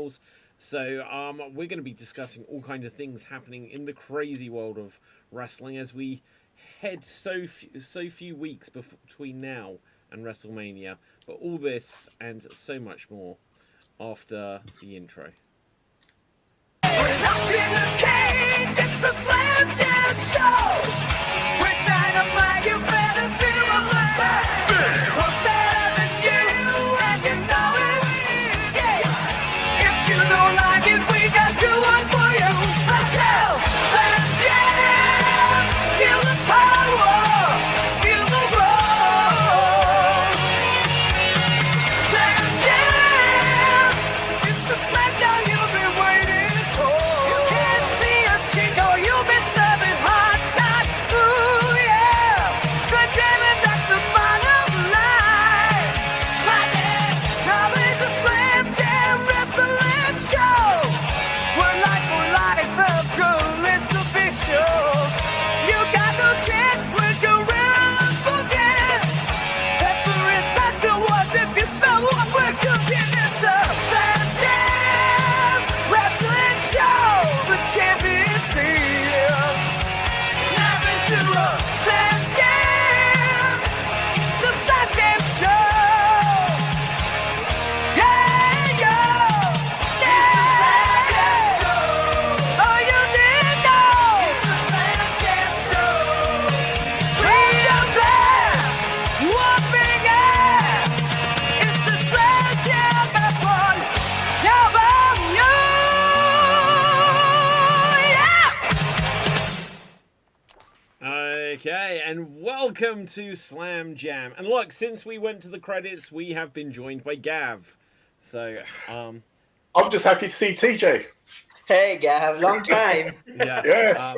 channels. So we're going to be discussing all kinds of things happening in the crazy world of wrestling as we head so few weeks between now and WrestleMania. But all this and so much more after the intro. We're locked in a cage, it's the Slam Jam Show. We're dynamite, you better feel alive. We're better than you, and you know it. Yeah. If you don't like it, we got two words for you. Slam Jam, feel the power, feel the roar. Slam Jam, it's the smackdown you've been waiting for. You can't see us, Chico, you've been serving hard time. Ooh, yeah. Slam Jam, and that's the bottom line. Slam Jam, now it's a Slam Jam wrestling show. We're life for life, the girl is the big show. You got no chance when Gorilla Boogie. That's the risk, that's the worst. If you spell what we're cooking, it's a Slam Jam wrestling show. The champion's here. Snap into a Slam Jam. The Slam Jam show. Yeah, yo. Yeah. It's the Slam Jam show. Oh, you didn't know. It's the Slam Jam show. Real blast. Whooping ass. It's the Slam Jam Battle. Shabam you. Yeah. Okay, and welcome to Slam Jam. And look, since we went to the credits, we have been joined by Gav. So, I'm just happy to see TJ. Hey, Gav, long time. yeah. Yes.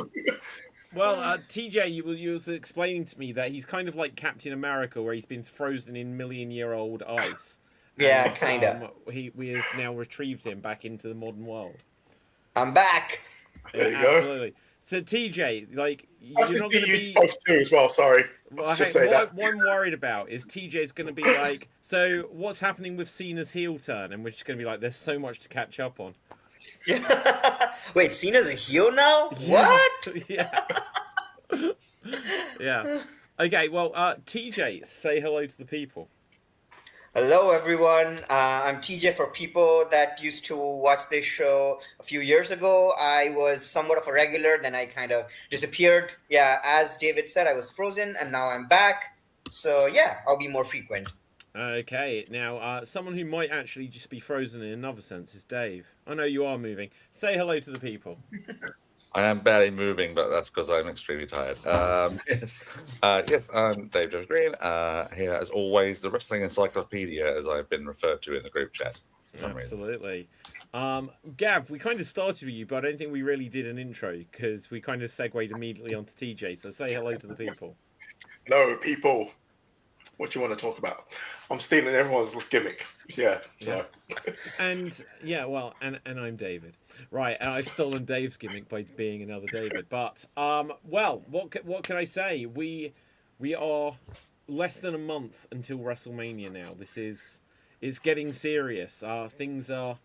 TJ, you was explaining to me that he's kind of like Captain America, where he's been frozen in million-year-old ice. Yeah, And, kinda. We have now retrieved him back into the modern world. I'm back. There you go. Absolutely. So TJ, like, I you're can not see going to you be. both too as well. Sorry. Well, Let's hey, just say that. what I'm worried about is TJ's going to be like, so what's happening with Cena's heel turn? And we're just going to be like, there's so much to catch up on. Wait, Cena's a heel now? What? Yeah. Yeah. Okay, well, TJ, say hello to the people. Hello, everyone. I'm TJ. For people that used to watch this show a few years ago, I was somewhat of a regular. Then I kind of disappeared. Yeah, as David said, I was frozen, and now I'm back. So, yeah, I'll be more frequent. Okay, now, someone who might actually just be frozen in another sense is Dave. I know you are moving. Say hello to the people. I am barely moving, but that's because I'm extremely tired. Yes, I'm Dave Jones Green. Here, as always, the wrestling encyclopedia, as I've been referred to in the group chat. For some reason. Absolutely. Gav, we kind of started with you, but I don't think we really did an intro because we kind of segued immediately onto TJ. So say hello to the people. No, people. What do you want to talk about? I'm stealing everyone's gimmick. Yeah. So. And yeah, well, and I'm David. Right, and I've stolen Dave's gimmick by being another David. But well, what can I say? We are less than a month until WrestleMania now. This is getting serious. Things are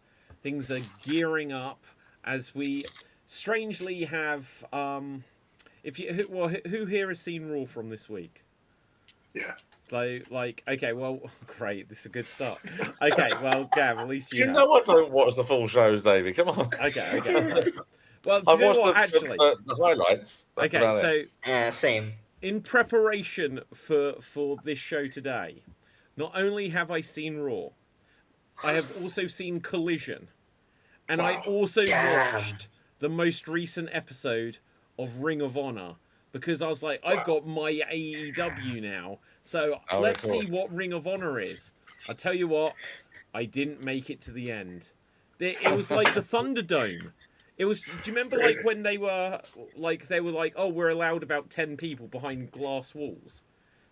gearing up as we strangely have. Who here has seen Raw from this week? Yeah. So, like, okay, well, great. This is a good start. Okay, well, Gav, at least You have. know I don't watch the full shows, David. Come on. Okay. Well, do I've you know watched what, actually? the highlights. That's Okay, about so it. Same. in preparation for this show today, not only have I seen Raw, I have also seen Collision, and I also watched the most recent episode of Ring of Honor because I was like, I've got MyAEW now, so let's see what Ring of Honor is. I'll tell you what, I didn't make it to the end. It was like the Thunderdome. It was. Do you remember like when they were like, oh, we're allowed about 10 people behind glass walls.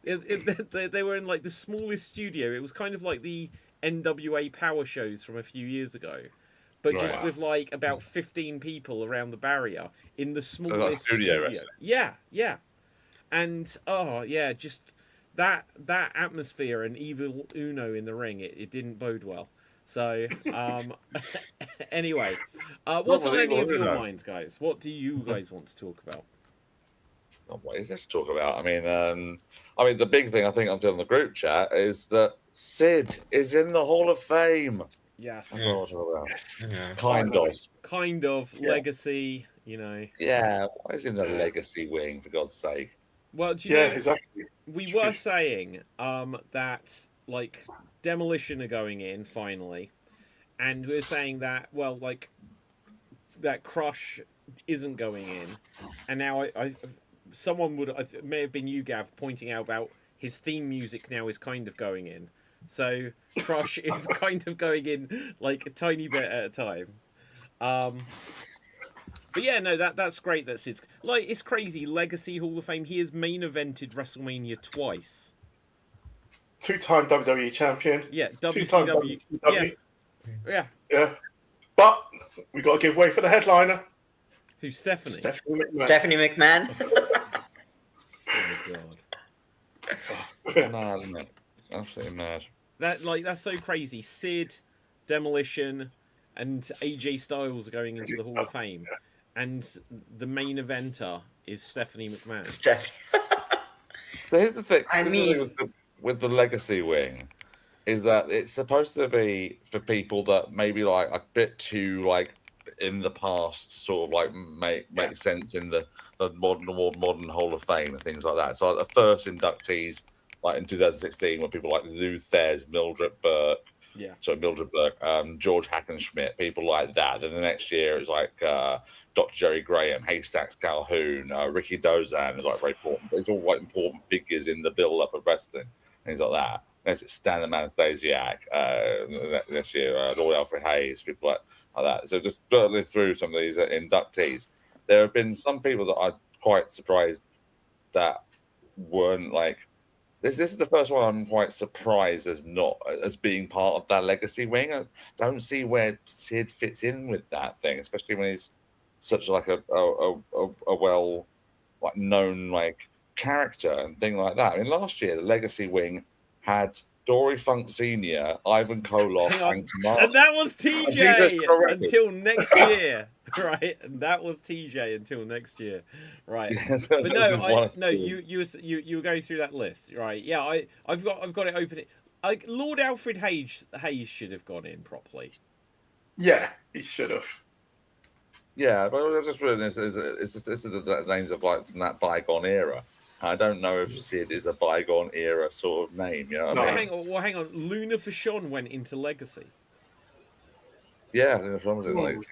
They were in like the smallest studio. It was kind of like the NWA Power shows from a few years ago, but just with like about 15 people around the barrier in the smallest studio. Yeah. And oh yeah, just that atmosphere and Evil Uno in the ring. It didn't bode well. So, anyway, what's on any of your know. minds, guys? What do you guys want to talk about? What is there to talk about? I mean, the big thing I think I'm doing in the group chat is that Sid is in the Hall of Fame. Yes. That's what I'm talking about. Yes. Kind of. Kind of legacy, you know. Yeah, why is he in the legacy wing, for God's sake? Well, do you know, exactly. we were saying that like Demolition are going in finally, and we are saying that that Crush isn't going in, and now I someone would it may have been you, Gav, pointing out about his theme music now is kind of going in, so Crush is kind of going in like a tiny bit at a time. But yeah, no, that's great. That Sid's like, it's crazy. Legacy Hall of Fame. He has main evented WrestleMania twice. 2-time WWE champion. Yeah, 2-time WCW. Yeah. Yeah. But we got to give way for the headliner. Who's Stephanie? Stephanie McMahon. Oh my god. Mad, isn't it? Absolutely mad. That's so crazy. Sid, Demolition, and AJ Styles are going into the Hall of Fame, and the main eventer is Stephanie McMahon. So here's the thing. I mean, with the legacy wing, is that it's supposed to be for people that maybe like a bit too like in the past, sort of like make sense in the modern Hall of Fame and things like that. So like the first inductees, like in 2016, when people like Lou Thez, Mildred Burke, George Hackenschmidt, people like that. Then the next year it's like Dr. Jerry Graham, Haystacks Calhoun, Ricky Dozan is like very important. It's all like important figures in the build-up of wrestling, things like that. Next it's Stan the Man Stasiak, this year, Lord Alfred Hayes, people like that. So just burtling through some of these inductees, there have been some people that I'm quite surprised that weren't like. This is the first one I'm quite surprised as being part of that legacy wing. I don't see where Sid fits in with that thing, especially when he's such like a well like known like character and thing like that. I mean, last year the legacy wing had Dory Funk Sr., Ivan Koloff, and Kamala. And that was TJ until next year, right? And that was TJ until next year, right? But no, you were going through that list, right? Yeah, I've got it open. Like Lord Alfred Hayes should have gone in properly. Yeah, he should have. Yeah, but I just realized this is the names of like from that bygone era. I don't know if Sid is a bygone era sort of name, you know what I mean? Hang on. Luna Vachon went into Legacy. Yeah, Luna Vachon was in Legacy.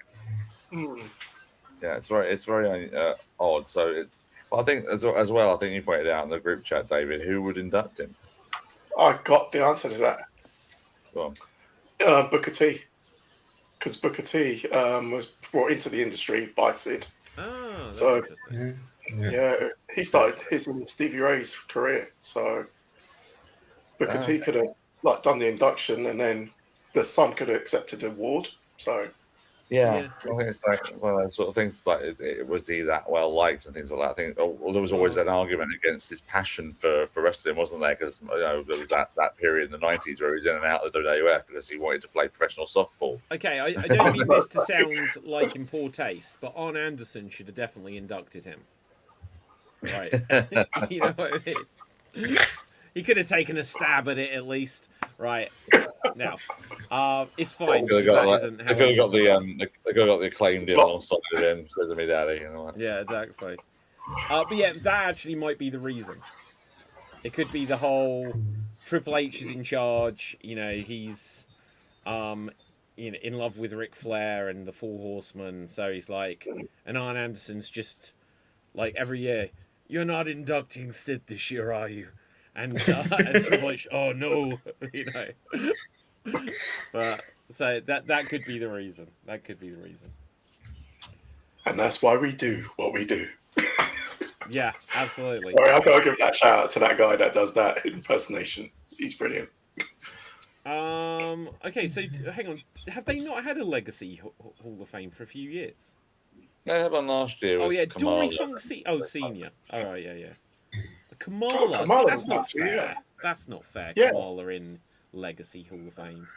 Yeah, it's very odd. So it's. I think as well. I think you pointed out in the group chat, David, who would induct him. I got the answer to that. Go on. Booker T. Because Booker T was brought into the industry by Sid. Oh, that's So- interesting. Yeah, he started his in Stevie Ray's career. So Booker T could have like done the induction, and then the son could have accepted the award. So Yeah, Yeah. I think it's like one of those sort of things. Like, was he that well liked and things like that? I think there was always an argument against his passion for wrestling, wasn't there? Because there was that period in the '90s where he was in and out of the WWF because he wanted to play professional softball. Okay, I don't mean this to sound like in poor taste, but Arn Anderson should have definitely inducted him. Right. You know what I mean? He could have taken a stab at it at least. Right. Now, it's fine. They could have That got, isn't how they could have got the acclaimed deal alongside of him, says to me daddy, you know. Yeah, exactly. But yeah, that actually might be the reason. It could be the whole Triple H is in charge. You know, he's in love with Ric Flair and the Four Horsemen. So he's like, and Arn Anderson's just like every year, you're not inducting Sid this year, are you? And Triple H, oh no, you know. But so that could be the reason. That could be the reason. and that's why we do what we do. Yeah, absolutely. Sorry, I've got to give that shout out to that guy that does that impersonation. He's brilliant. Okay, so hang on. Have they not had a Legacy Hall of Fame for a few years? They had one last year. Oh with yeah, Kamala. Dory Funk Senior. All right, yeah. Kamala. Oh, See, Kamala that's was not actually, fair. yeah. That's not fair. Yeah. Kamala in Legacy Hall of Fame.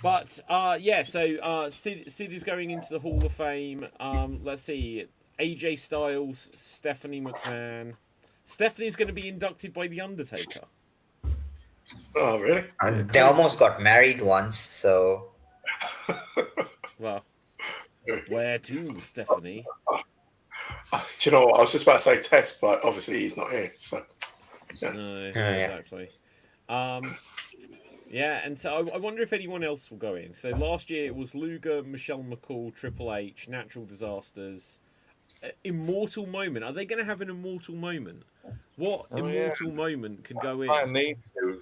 But yeah, so Sid is going into the Hall of Fame. Let's see, AJ Styles, Stephanie McMahon. Stephanie's going to be inducted by The Undertaker. Oh, really? And they almost got married once, so Well, where to, Stephanie? Do you know what? I was just about to say Test, but obviously he's not here. So No, yeah. exactly. Yeah, and so I wonder if anyone else will go in. So last year it was Luger, Michelle McCool, Triple H, Natural Disasters, Immortal Moment. Are they going to have an immortal moment? What immortal moment can go in? I need to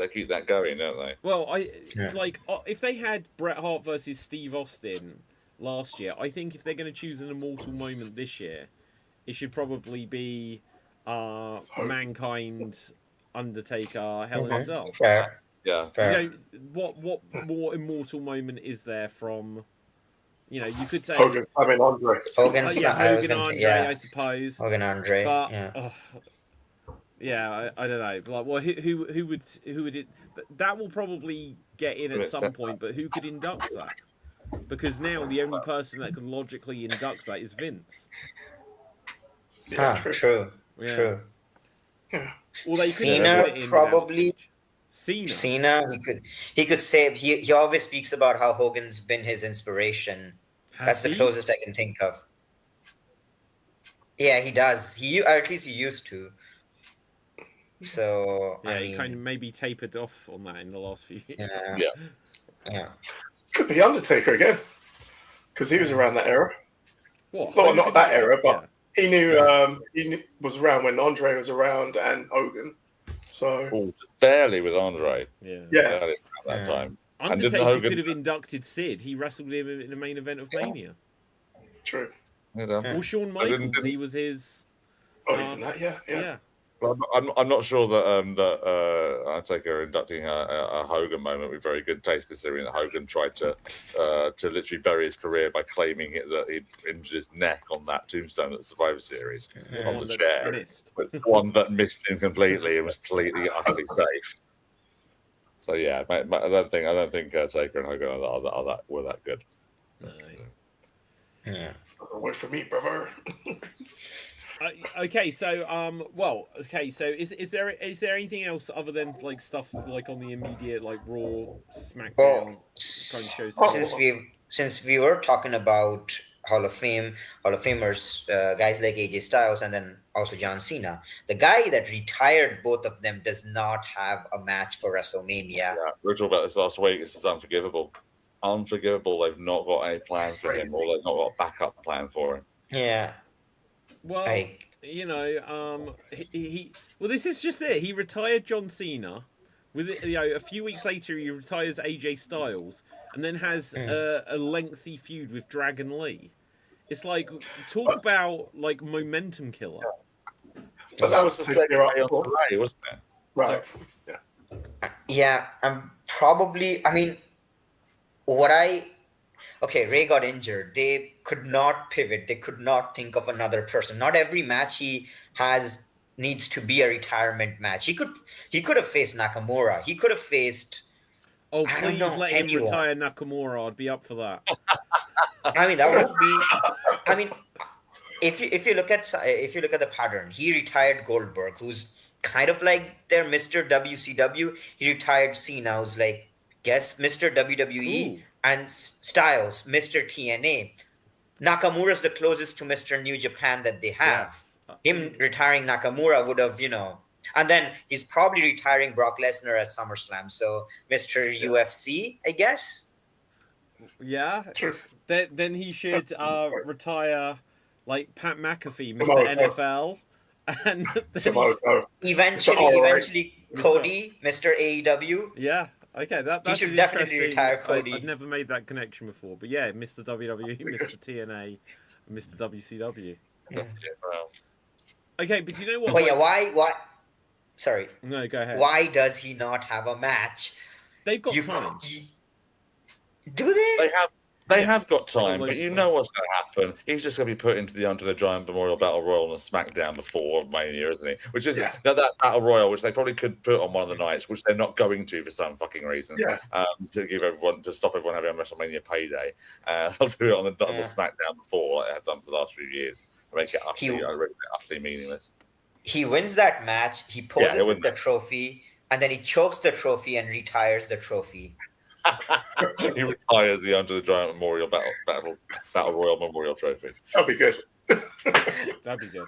keep that going, don't they? Well, if they had Bret Hart versus Steve Austin last year, I think if they're going to choose an immortal moment this year, it should probably be Mankind, Undertaker, Hell in a Cell. fair. Yeah. Fair. You know, what more immortal moment is there from? You know, you could say Hogan's having Andre. Hogan's yeah, I was Hogan gonna Andre, yeah. I suppose. Hogan Andre. But Yeah. yeah, I don't know. Like, well, who would it? That will probably get in at some point. But who could induct that? Because now the only person that can logically induct that is Vince. Yeah, True. Yeah. True. Yeah. Or they could Cena have put it in probably. Cena. He could say he always speaks about how Hogan's been his inspiration. That's the closest I can think of. Yeah, he does. Or at least he used to. So Yeah, I he mean, kind of maybe tapered off on that in the last few years. yeah. Could be Undertaker again, because he was around that era. What? Well, not that era, but Yeah. he knew was around when Andre was around and Hogan. So Just barely with Andre. Yeah. Barely at that time. And didn't Undertaker Hogan could have inducted Sid. He wrestled him in the main event of Mania. true. Or Shawn Michaels. He was his. Oh, even that, yeah. Well, I'm not sure that Undertaker inducting a Hogan moment with very good taste, considering that Hogan tried to literally bury his career by claiming that he'd injured his neck on that tombstone at the Survivor Series on the chair, but one that missed him completely and was completely utterly safe. So yeah, I don't think Taker and Hogan were that good. No. Yeah. Wait for me, brother. Okay, so is there anything else other than like stuff like on the immediate like Raw, SmackDown kind of shows? Since we were talking about Hall of Famers, guys like AJ Styles and then also John Cena, the guy that retired both of them does not have a match for WrestleMania. Yeah, we were talking about this last week. This is unforgivable. They've not got any plan for him, or they've not got a backup plan for him. Yeah. Well, this is just it. He retired John Cena. With a few weeks later, he retires AJ Styles, and then has a lengthy feud with Dragon Lee. It's like talk about like momentum killer. But that was the second year after, wasn't it? right? Yeah, probably. I mean, Ray got injured. They could not pivot. They could not think of another person. Not every match he has needs to be a retirement match. He could have faced Nakamura. He could have faced. Oh, please let him retire Nakamura. I'd be up for that. I mean, that would be. I mean, if you look at the pattern, he retired Goldberg, who's kind of like their Mr. WCW. He retired Cena, who's like Mr. WWE. Ooh. And Styles, Mr. TNA. Nakamura's the closest to Mr. New Japan that they have. Him retiring Nakamura would have, and then he's probably retiring Brock Lesnar at SummerSlam. So Mr. UFC, I guess. Yeah. Then he should retire like Pat McAfee, Mr. NFL. And eventually Cody, Mr. AEW. Yeah. Okay, that's he should definitely retire Cody. I've never made that connection before, but yeah, Mr. WWE, Mr. TNA, Mr. WCW. Yeah. Okay, but you know what? But yeah, why? Sorry. No, go ahead. Why does he not have a match? They've got time. Do they? They have got time, Got but loads you of know what's going to happen. He's just going to be put into the Under the Giant Memorial Battle Royal on a SmackDown before Mania, isn't he? Which is that Battle Royal, which they probably could put on one of the nights, which they're not going to for some fucking reason. Yeah. To stop everyone having a WrestleMania payday. They'll do it on the SmackDown before, like they have done for the last few years, to make it utterly meaningless. He wins that match. He poses with the trophy, and then he chokes the trophy and retires the trophy. He retires the Under the Giant Memorial Battle Royal Memorial Trophy. That'd be good. That'd be good.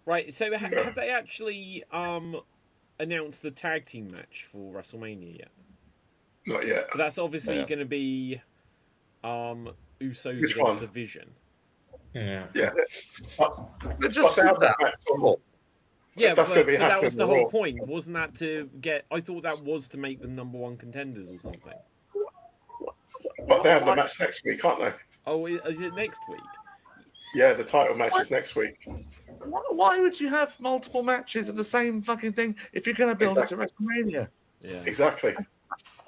Right, so have they actually announced the tag team match for WrestleMania yet? Not yet. But that's obviously going to be Usos Which against one? the Vision. Yeah. They just did that. Yeah, That's but gonna be that was happening the on whole Raw. point. Wasn't that to get... I thought that was to make them #1 contenders or something. But they have the match next week, aren't they? Oh, is it next week? Yeah, the title match is next week. Why would you have multiple matches of the same fucking thing if you're going to build it to WrestleMania? Yeah. Exactly.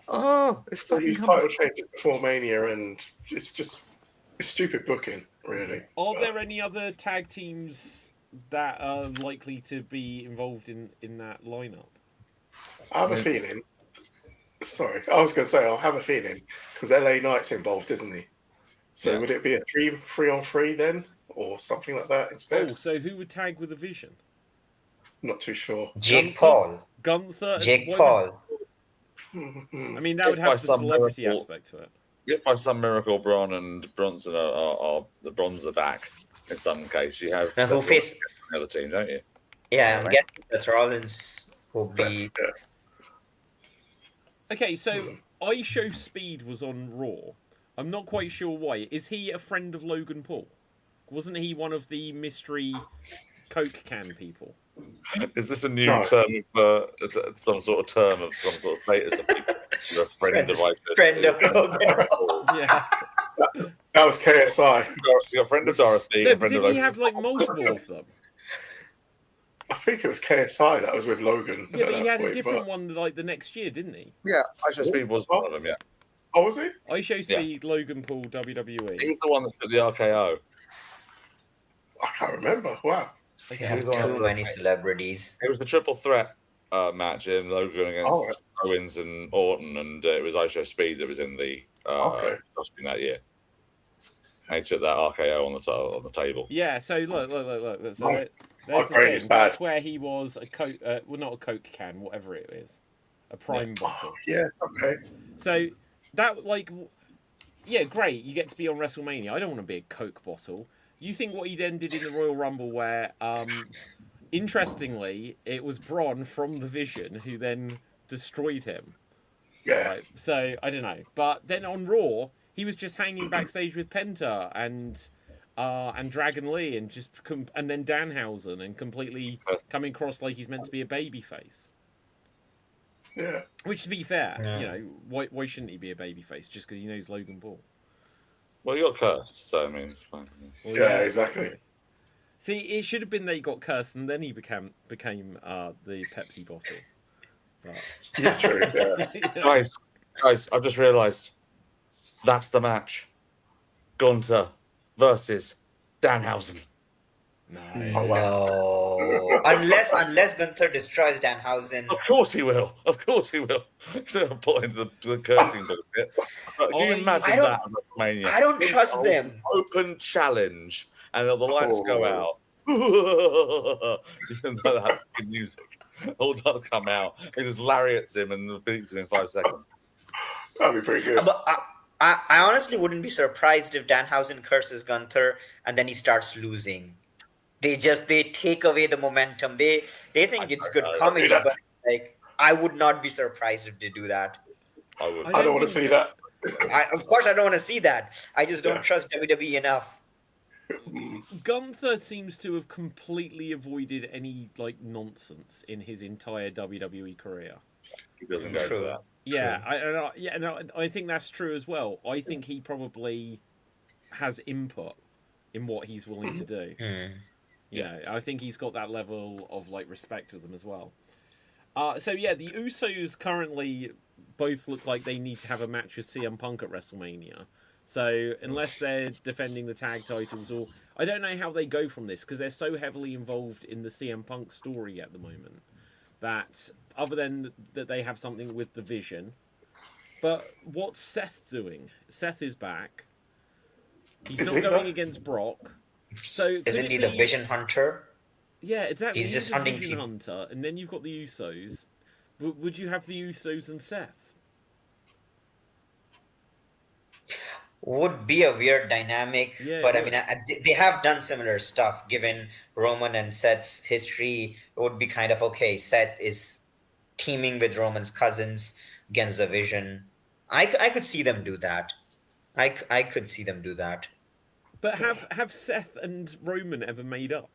Oh, it's All fucking these title changes before Mania, and it's stupid booking, really. Are there any other tag teams that are likely to be involved in that lineup? I have a feeling. Sorry, I was going to say I have a feeling because LA Knight's involved, isn't he? So would it be a 3-on-3 then, or something like that instead? Oh, so who would tag with the Vision? Not too sure. Jake Paul. Gunther. Jake Paul. I mean, that would have the celebrity aspect to it. If by some miracle Braun and Bronson are the Bronze are back in some case, you have Who face another team, don't you? Yeah, I'm guessing that Rollins will be. Okay, so iShow Speed was on Raw. I'm not quite sure why. Is he a friend of Logan Paul? Wasn't he one of the mystery Coke can people? Is this a new term of some sort of term of some sort of status of people? You're a friend of iShow. Friend of Logan Paul. Yeah. That was KSI. You're a friend of Dorothy. No, and friend did of he Logan. have like multiple of them? I think it was KSI that was with Logan. Yeah, but at he that had a point, different one like the next year, didn't he? Yeah, iShow Speed was one of them. Yeah, Oh, was he? iShow Speed, Logan Paul, WWE. he was the one that took the RKO. I can't remember. Wow. We have too many celebrities. It was a triple threat match in Logan against Owens and Orton, and it was iShow Speed that was in the costume that year. And he took that RKO on the table. Yeah, so look. There's My the brain is thing. bad. That's where he was a Coke, well, not a Coke can, whatever it is, a Prime bottle. Yeah. Okay. So that great. You get to be on WrestleMania. I don't want to be a Coke bottle. You think what he then did in the Royal Rumble, where, interestingly, it was Braun from the Vision who then destroyed him. Yeah. Right? So I don't know, but then on Raw, he was just hanging backstage with Penta and Dragon Lee and and then Danhausen and completely coming across like he's meant to be a babyface. Yeah. Which, to be fair, you know, why shouldn't he be a babyface just because he knows Logan Paul? Well, you got cursed, so I mean, it's fine. Well, Yeah. Exactly. See, it should have been that he got cursed and then he became the Pepsi bottle. But, Yeah. True. Yeah. you know, Guys, I've just realised that's the match. Gunter versus Danhausen. no. Oh, wow. No, unless Gunther destroys Danhausen. Of course he will. Of course he will. Instead of putting the cursing bullshit. But can you imagine that at WrestleMania? I don't trust them. Open challenge, and the lights go out. You know that fucking music. All does come out. He just lariats him and beats him in 5 seconds. That'd be pretty good. But I honestly wouldn't be surprised if Danhausen curses Gunther and then he starts losing. They take away the momentum. They think it's good comedy, but like I would not be surprised if they do that. I would. I don't want to see that. Of course, I don't want to see that. I just don't trust WWE enough. Gunther seems to have completely avoided any like nonsense in his entire WWE career. He doesn't go for that. Yeah, I think that's true as well. I think he probably has input in what he's willing to do. Yeah, I think he's got that level of like respect with them as well. So yeah, the Usos currently both look like they need to have a match with CM Punk at WrestleMania. So unless they're defending the tag titles, or I don't know how they go from this because they're so heavily involved in the CM Punk story at the moment that other than that they have something with the Vision. But what's Seth doing? Seth is back. He's not going against Brock. So Isn't he the Vision Hunter? Yeah, exactly. He's just a hunting Vision people. Hunter, and then you've got the Usos. Would you have the Usos and Seth? Would be a weird dynamic, Yeah, but it I mean, they have done similar stuff. Given Roman and Seth's history, it would be kind of okay. Seth is teaming with Roman's cousins against the Vision. I could see them do that. I could see them do that. But have Seth and Roman ever made up?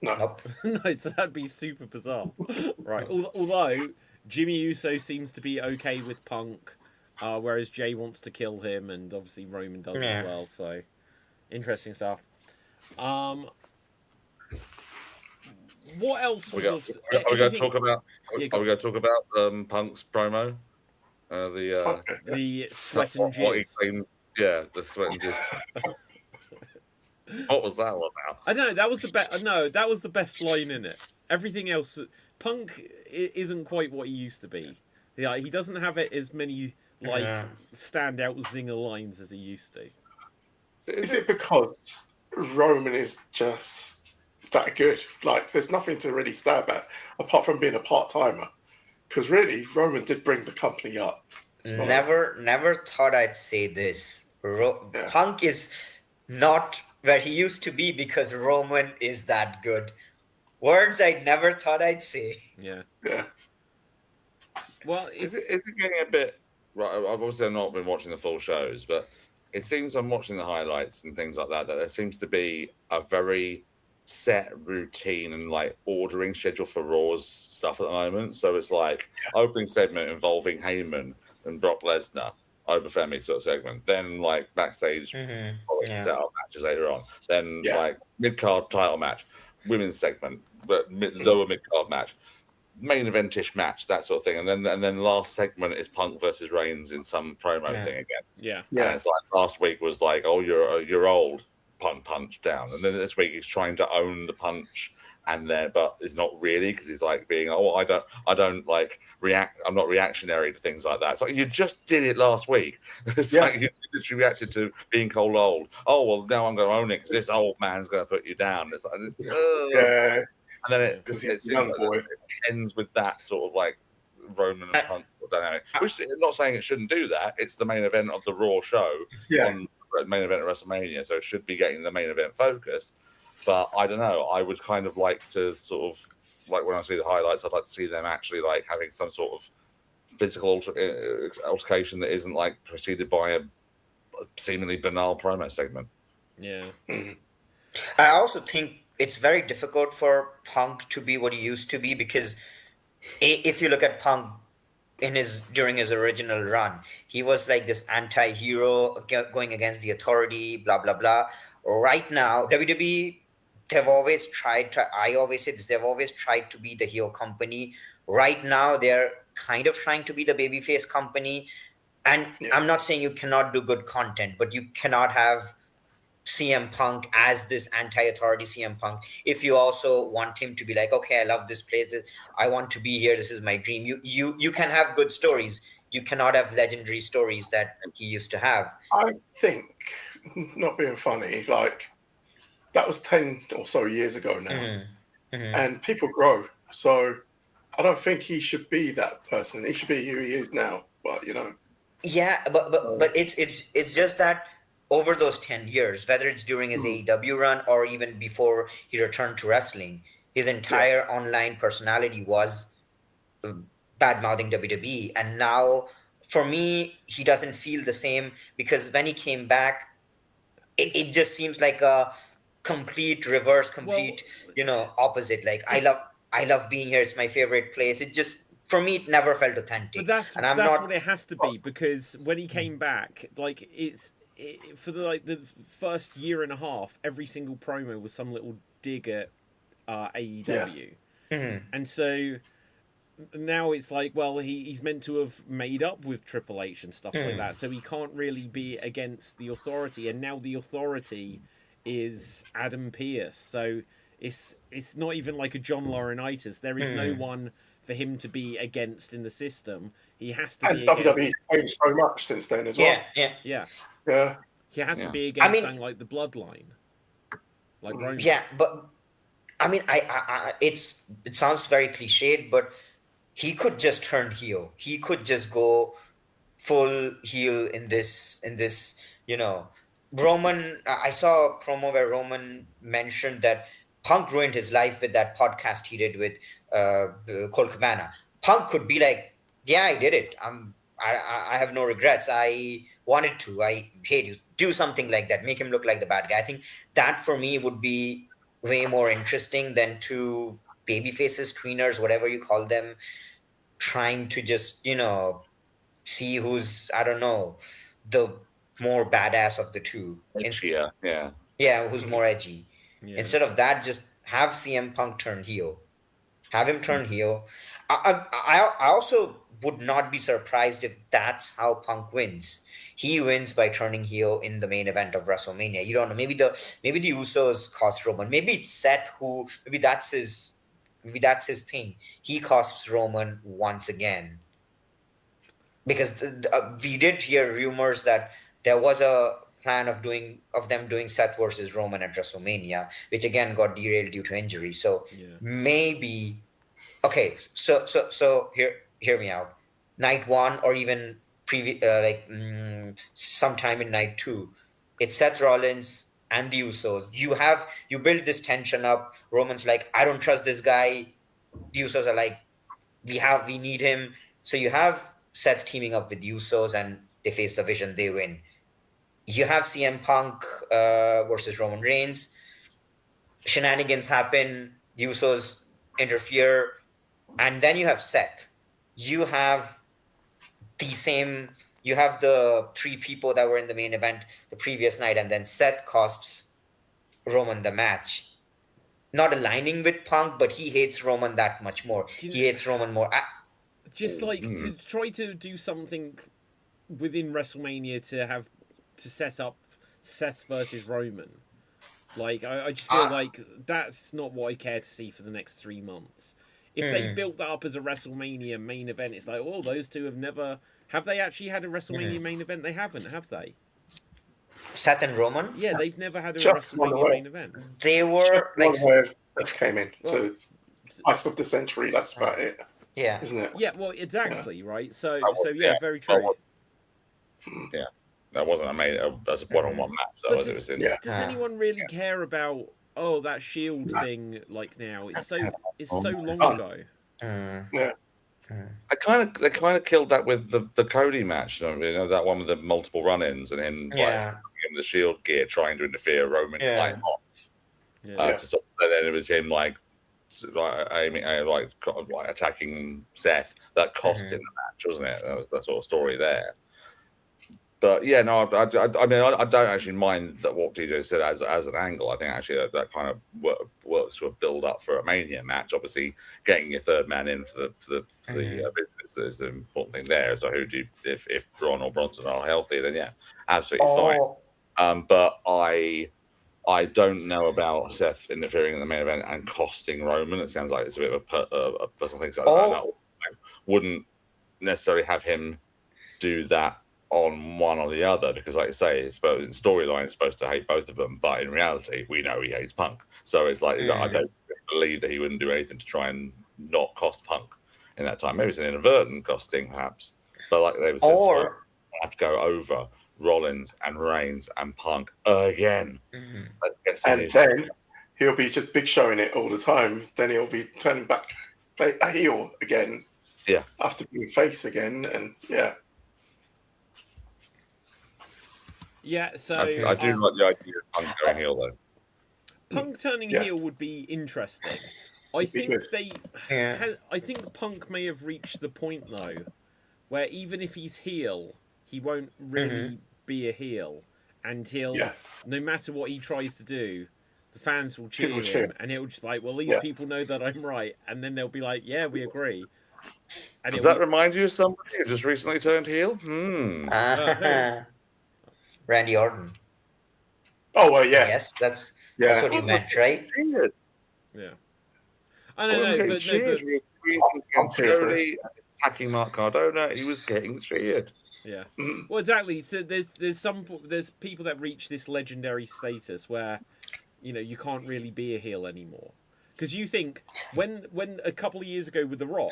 No. Nope. No, so that'd be super bizarre. Right. Although Jimmy Uso seems to be okay with Punk, whereas Jay wants to kill him, and obviously Roman does as well. So interesting stuff. What else was Are we going to talk about? Yeah, Are we going to talk about Punk's promo? the sweat and what he jizz? claimed, yeah, the sweat and jizz. What was that all about? I know that was the best. No, that was the best line in it. Everything else, Punk isn't quite what he used to be. Yeah, he doesn't have it as many like standout zinger lines as he used to. Is it because Roman is just that good? Like, there's nothing to really stab at apart from being a part timer. Because really, Roman did bring the company up. So, Never thought I'd say this. Punk is not where he used to be because Roman is that good. Words I never thought I'd say. Yeah. Yeah. Well, Is it getting a bit right? I've obviously not been watching the full shows, but it seems I'm watching the highlights and things like that. That there seems to be a very set routine and like ordering schedule for Raw's stuff at the moment. So it's like opening segment involving Heyman and Brock Lesnar, Oberfemi sort of segment. Then like backstage set up matches later on. Then like mid card title match, women's segment, but lower mid card match, main eventish match, that sort of thing. And then last segment is Punk versus Reigns in some promo thing again. Yeah. And it's like last week was like, oh, you're old. Punch down, and then this week he's trying to own the punch, and then but it's not really because he's like being I don't like react. I'm not reactionary to things like that. It's like you just did it last week. It's like you literally reacted to being cold old. Oh well, now I'm going to own it because this old man's going to put you down. It's like and then it young boy. it ends with that sort of like Roman and Punk dynamic. Which I'm not saying it shouldn't do that. It's the main event of the Raw show. On main event of WrestleMania, so it should be getting the main event focus. But I don't know. I would kind of like to sort of like when I see the highlights, I'd like to see them actually like having some sort of physical altercation that isn't like preceded by a seemingly banal promo segment. Yeah. I also think it's very difficult for Punk to be what he used to be because if you look at Punk during his original run, he was like this anti-hero going against the authority, blah blah blah. Right now, WWE, they've always tried to. I always say this: they've always tried to be the heel company. Right now, they're kind of trying to be the babyface company. And I'm not saying you cannot do good content, but you cannot have CM Punk as this anti-authority CM Punk if you also want him to be like, okay, I love this place, I want to be here, this is my dream. You can have good stories. You cannot have legendary stories that he used to have. I think, not being funny, like that was 10 or so years ago now, and people grow. So I don't think he should be that person. He should be who he is now. But yeah, but it's just that over those 10 years, whether it's during his AEW run or even before he returned to wrestling, his entire online personality was bad-mouthing WWE. And now, for me, he doesn't feel the same because when he came back, it just seems like a complete reverse, opposite. Like, I love being here. It's my favorite place. It just, for me, it never felt authentic. But that's what it has to be because when he came back, like for the first year and a half, every single promo was some little dig at AEW, and so now it's like, well, he's meant to have made up with Triple H and stuff like that, so he can't really be against the authority, and now the authority is Adam Pearce, so it's not even like a John Laurinaitis. There is no one for him to be against in the system. He has to be And against. WWE's changed so much since then as well. Yeah. Yeah. He has to Yeah. be against I mean- something like the Bloodline, like Roman. Yeah, but I mean, it sounds very cliched, but he could just turn heel. He could just go full heel in this. Roman. I saw a promo where Roman mentioned that Punk ruined his life with that podcast he did with Colt Cabana. Punk could be like, "Yeah, I did it. I have no regrets. I wanted to. I hate you." Do something like that. Make him look like the bad guy. I think that for me would be way more interesting than two baby faces, tweeners, whatever you call them, trying to just, see who's, I don't know, the more badass of the two. Yeah. Who's more edgy. Yeah. Instead of that, just have CM Punk turn heel. Have him turn heel. I also would not be surprised if that's how Punk wins. He wins by turning heel in the main event of WrestleMania. You don't know. Maybe the Usos cost Roman. Maybe it's Seth who. Maybe that's his thing. He costs Roman once again. Because we did hear rumors that there was a plan of them doing Seth versus Roman at WrestleMania, which again got derailed due to injury. So maybe. Okay, so hear me out. Night 1 or even sometime in night 2, it's Seth Rollins and the Usos. You build this tension up. Roman's like, I don't trust this guy. The Usos are like, we need him. So you have Seth teaming up with Usos and they face the Vision. They win. You have CM Punk versus Roman Reigns. Shenanigans happen. The Usos interfere, and then you have Seth. You have the 3 people that were in the main event the previous night, and then Seth costs Roman the match. Not aligning with Punk, but he hates Roman that much more. He hates Roman more. Just like to try to do something within WrestleMania to set up Seth versus Roman. Like I just feel like that's not what I care to see for the next 3 months. If they built that up as a WrestleMania main event, it's like, oh, those two have they actually had a WrestleMania main event? They haven't, have they? Seth and Roman? Yeah, they've never had a Just one WrestleMania away. Main event. They were like, Seth came in. So, Ice of the Century, that's about it. yeah. Isn't it? Yeah, well, exactly, right? So yeah, very true. Yeah, that wasn't as a one-on-one match. But It was in. does anyone really care about that Shield thing? Like now, it's so long ago. Yeah. They kind of killed that with the Cody match. That one with the multiple run-ins and him in the Shield gear trying to interfere. Roman flying off. And then it was him like attacking Seth. That cost him the match, wasn't it? That was the sort of story there. But yeah, no, I don't actually mind that what DJ said as an angle. I think actually that kind of works to a build up for a Mania match. Obviously, getting your third man in for the business is the important thing there. So who do if Braun or Bronson are healthy, then yeah, absolutely fine. But I don't know about Seth interfering in the main event and costing Roman. It sounds like it's a bit of a personal thing. So I wouldn't necessarily have him do that on one or the other, because like you say, it's supposed storyline is supposed to hate both of them, but in reality we know he hates Punk, so it's like I don't believe that he wouldn't do anything to try and not cost Punk in that time. Maybe it's an inadvertent costing perhaps, but like David says, or have to go over Rollins and Reigns and Punk again. Let's get some And then he'll be just big showing it all the time. Then he'll be turning back a heel again, after being face again, and Yeah, so I do like the idea of Punk going heel though. Punk turning heel would be interesting. I think I think Punk may have reached the point though, where even if he's heel, he won't really be a heel, and he'll no matter what he tries to do, the fans will cheer him, and he'll just like, well, these people know that I'm right, and then they'll be like, yeah, we agree, And Does that remind you of somebody who just recently turned heel? Randy Orton. Oh well, yeah, Yes, that's yeah. what you meant, right? yeah. I don't know, but I'm here for it. Attacking Mark Cardona, he was getting cheered. yeah. Well, exactly. So there's people that reach this legendary status where, you know, you can't really be a heel anymore. Because you think when a couple of years ago with The Rock,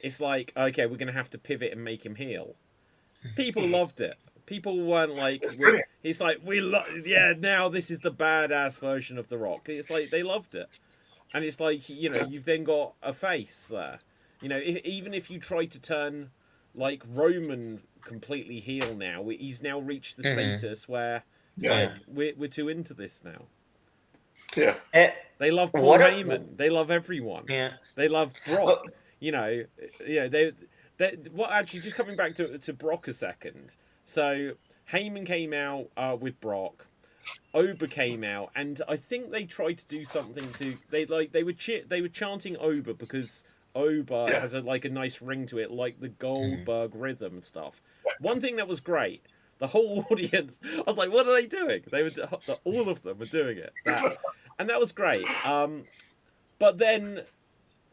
it's like, okay, we're gonna have to pivot and make him heel. People loved it. People weren't like, he's like, now this is the badass version of The Rock. It's like they loved it, and it's like, you know, you've then got a face there. You know, even if you try to turn like Roman completely heel now, he's now reached the status where it's like we're too into this now. Yeah. They love Paul Heyman. They love everyone. Yeah. They love Brock. You know, yeah. They what actually, just coming back to Brock a second. So Heyman came out with Brock. Oba came out, and I think they tried to do something to they were chanting Oba because Oba has a nice ring to it, like the Goldberg rhythm and stuff. One thing that was great. The whole audience, I was like, "What are they doing?" All of them were doing it, and that was great. But then,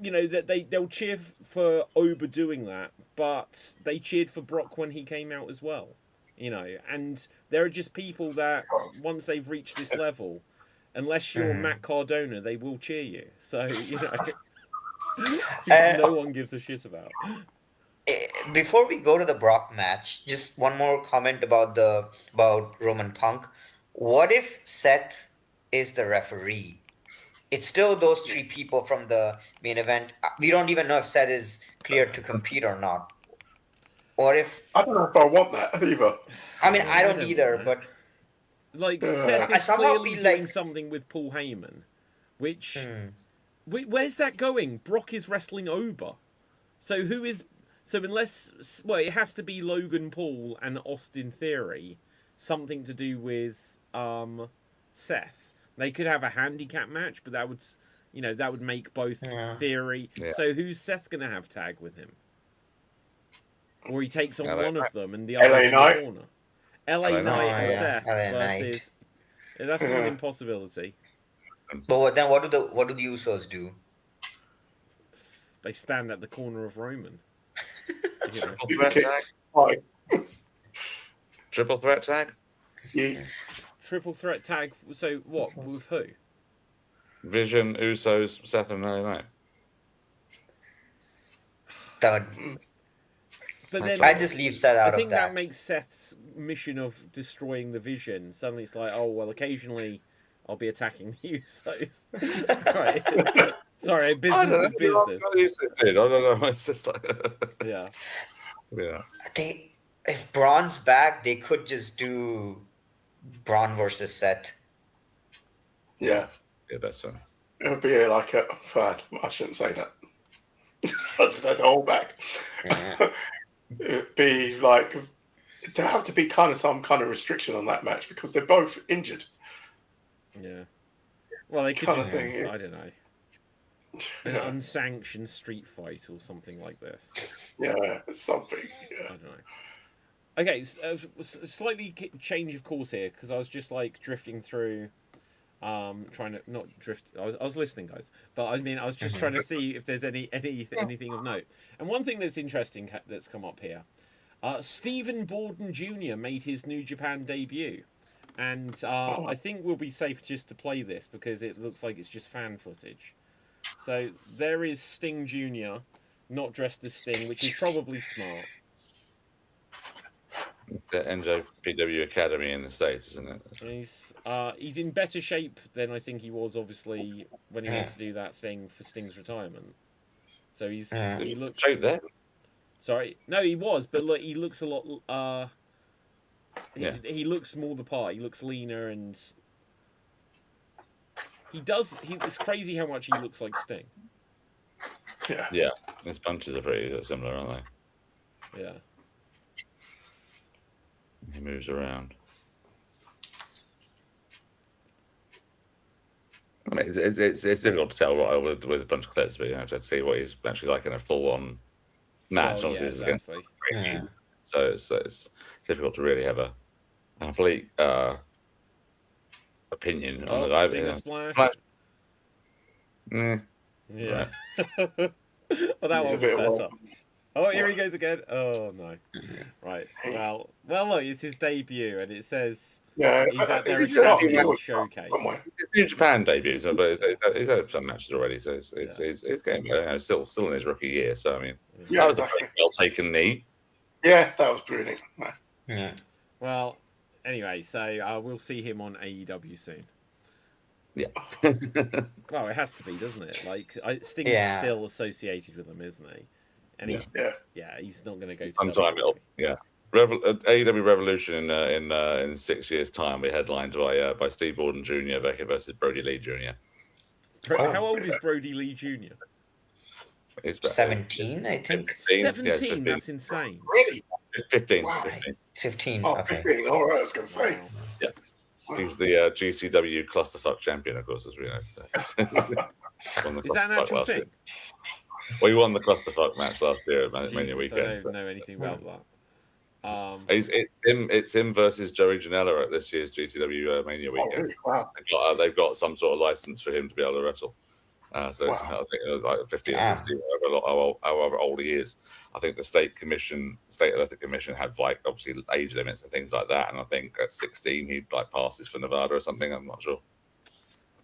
you know, that they'll cheer for Oba doing that, but they cheered for Brock when he came out as well. You know, and there are just people that once they've reached this level, unless you're Matt Cardona, they will cheer you. So you know, no one gives a shit about. Before we go to the Brock match, just one more comment about Roman Punk. What if Seth is the referee? It's still those three people from the main event. We don't even know if Seth is cleared to compete or not. Or if I don't know if I want that either. I mean, I don't either, but like Seth I is somehow clearly feel doing like something with Paul Heyman, which where's that going? Brock is wrestling Oba, so who is? So unless, well, it has to be Logan Paul and Austin Theory, something to do with Seth. They could have a handicap match, but that would make both Theory. Yeah. So who's Seth gonna have tag with him? Or he takes on one of them and the LA other in the Knight. corner. LA Knight and Seth LA versus. That's not an impossibility. But then what do the Usos do? They stand at the corner of Roman. You know. Triple threat tag? Triple threat tag? Yeah. Triple threat tag. So what? With who? Vision, Usos, Seth, and LA Knight. Third. But then I just leave Seth out of that. I think that makes Seth's mission of destroying the Vision. Suddenly it's like, oh well, occasionally I'll be attacking the Usos. Right. Sorry, business is business. I don't know. It's just like Yeah. Yeah. If Braun's back, they could just do Braun versus Seth. Yeah. Yeah, that's fine. It would be like a fad. I shouldn't say that. I just had to hold back. Yeah. It'd be like there have to be some kind of restriction on that match because they're both injured. Yeah. Well, they could Kind of just, thing, yeah. I don't know, an unsanctioned street fight or something like this. Yeah, something. I Yeah. don't know. Okay, slightly change of course here because I was just like drifting through, trying to not drift. I was listening, guys, but I mean I was just trying to see if there's anything of note. And one thing that's interesting that's come up here, Stephen Borden Jr. made his New Japan debut, and I think we'll be safe just to play this because it looks like it's just fan footage. So there is Sting Jr. not dressed as Sting, which is probably smart. It's the NJPW Academy in the States, isn't it? And he's in better shape than I think he was, obviously, when he went to do that thing for Sting's retirement. So he looks. Straight there. Sorry, no, he was, but look, he looks a lot. He looks more the part. He looks leaner, and he does. It's crazy how much he looks like Sting. Yeah. Yeah, his punches are pretty similar, aren't they? Yeah. He moves around. I mean, it's difficult to tell right with a bunch of clips, but you have to see what he's actually like in a full-on match. Well, Obviously, yeah, this is against exactly. Yeah. so it's difficult to really have a complete opinion on the guy. Stinger splash. Eh, Yeah. right. Well, that He's a one was bit better. wild. Oh, here he goes again. Oh no. Right. Well, look, it's his debut, and it says Yeah, he's at their he's not Assadie good showcase. somewhere. It's New Japan debut, so but he's had some matches already, so it's getting better. You know, still in his rookie year. So I mean, Yeah, that was exactly. a well taken knee. Yeah, that was brilliant. Yeah. Well, anyway, so we'll see him on AEW soon. Yeah. Well, it has to be, doesn't it? Like, Sting's Yeah. still associated with them, isn't he? And Yeah. he's not going to go to Sometime WWE. it'll AEW Revolution in 6 years' time. We're headlined by Steve Borden Jr. versus Brody Lee Jr. How old is Brody Lee Jr.? He's 17, I think. 17. Yeah, 15. That's insane. Really? 15. Wow. 15. 15. Oh, Okay. 15. All right, I was going to say. Wow. Yeah. He's the GCW clusterfuck champion, of course, as we know. So. Is that an actual thing? Well, he won the clusterfuck match last year at Mania Jesus, Weekend. I don't know anything about that. It's him versus Joey Janela at this year's GCW Mania Oh, Weekend. really? Wow. They've got some sort of license for him to be able to wrestle. So it's, Wow. I think it was like 50 or 60, however old he is. I think the state athletic commission had like obviously age limits and things like that. And I think at 16 he like passes for Nevada or something. I'm not sure.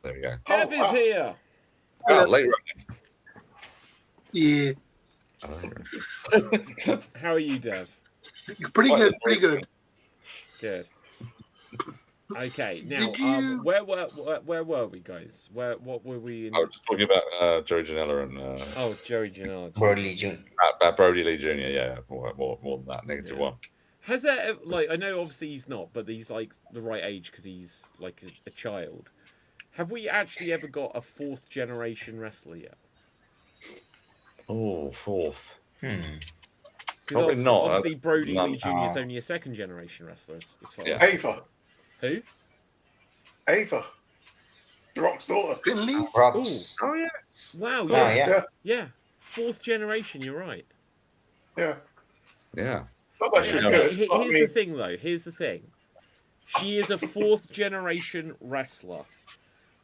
There we go. Dev is here. Oh, late Yeah, running. How are you, Dev? pretty good, pretty good. Good. Okay, now Did you- where were we, guys? What were we in? I was just talking about Joey Janela and Oh, Joey Janela. Brody Lee Jr. Brody Lee Jr. Yeah, more than that. Negative Yeah. one. Has there like, I know obviously he's not, but he's like the right age because he's like a child. Have we actually ever got a fourth generation wrestler yet? Oh, fourth. Because Probably not. Obviously, Brody None. Lee Jr. is only a second generation wrestler. As far Yeah. as Ava. Who? Ava. The Rock's daughter. Finley? Rocks. Oh yes. Wow. Oh, Yeah. yeah. Yeah. Fourth generation. You're right. Yeah. Yeah. Not that she's Yeah. good. Here's but I the mean, thing, though. Here's the thing. She is a fourth generation wrestler,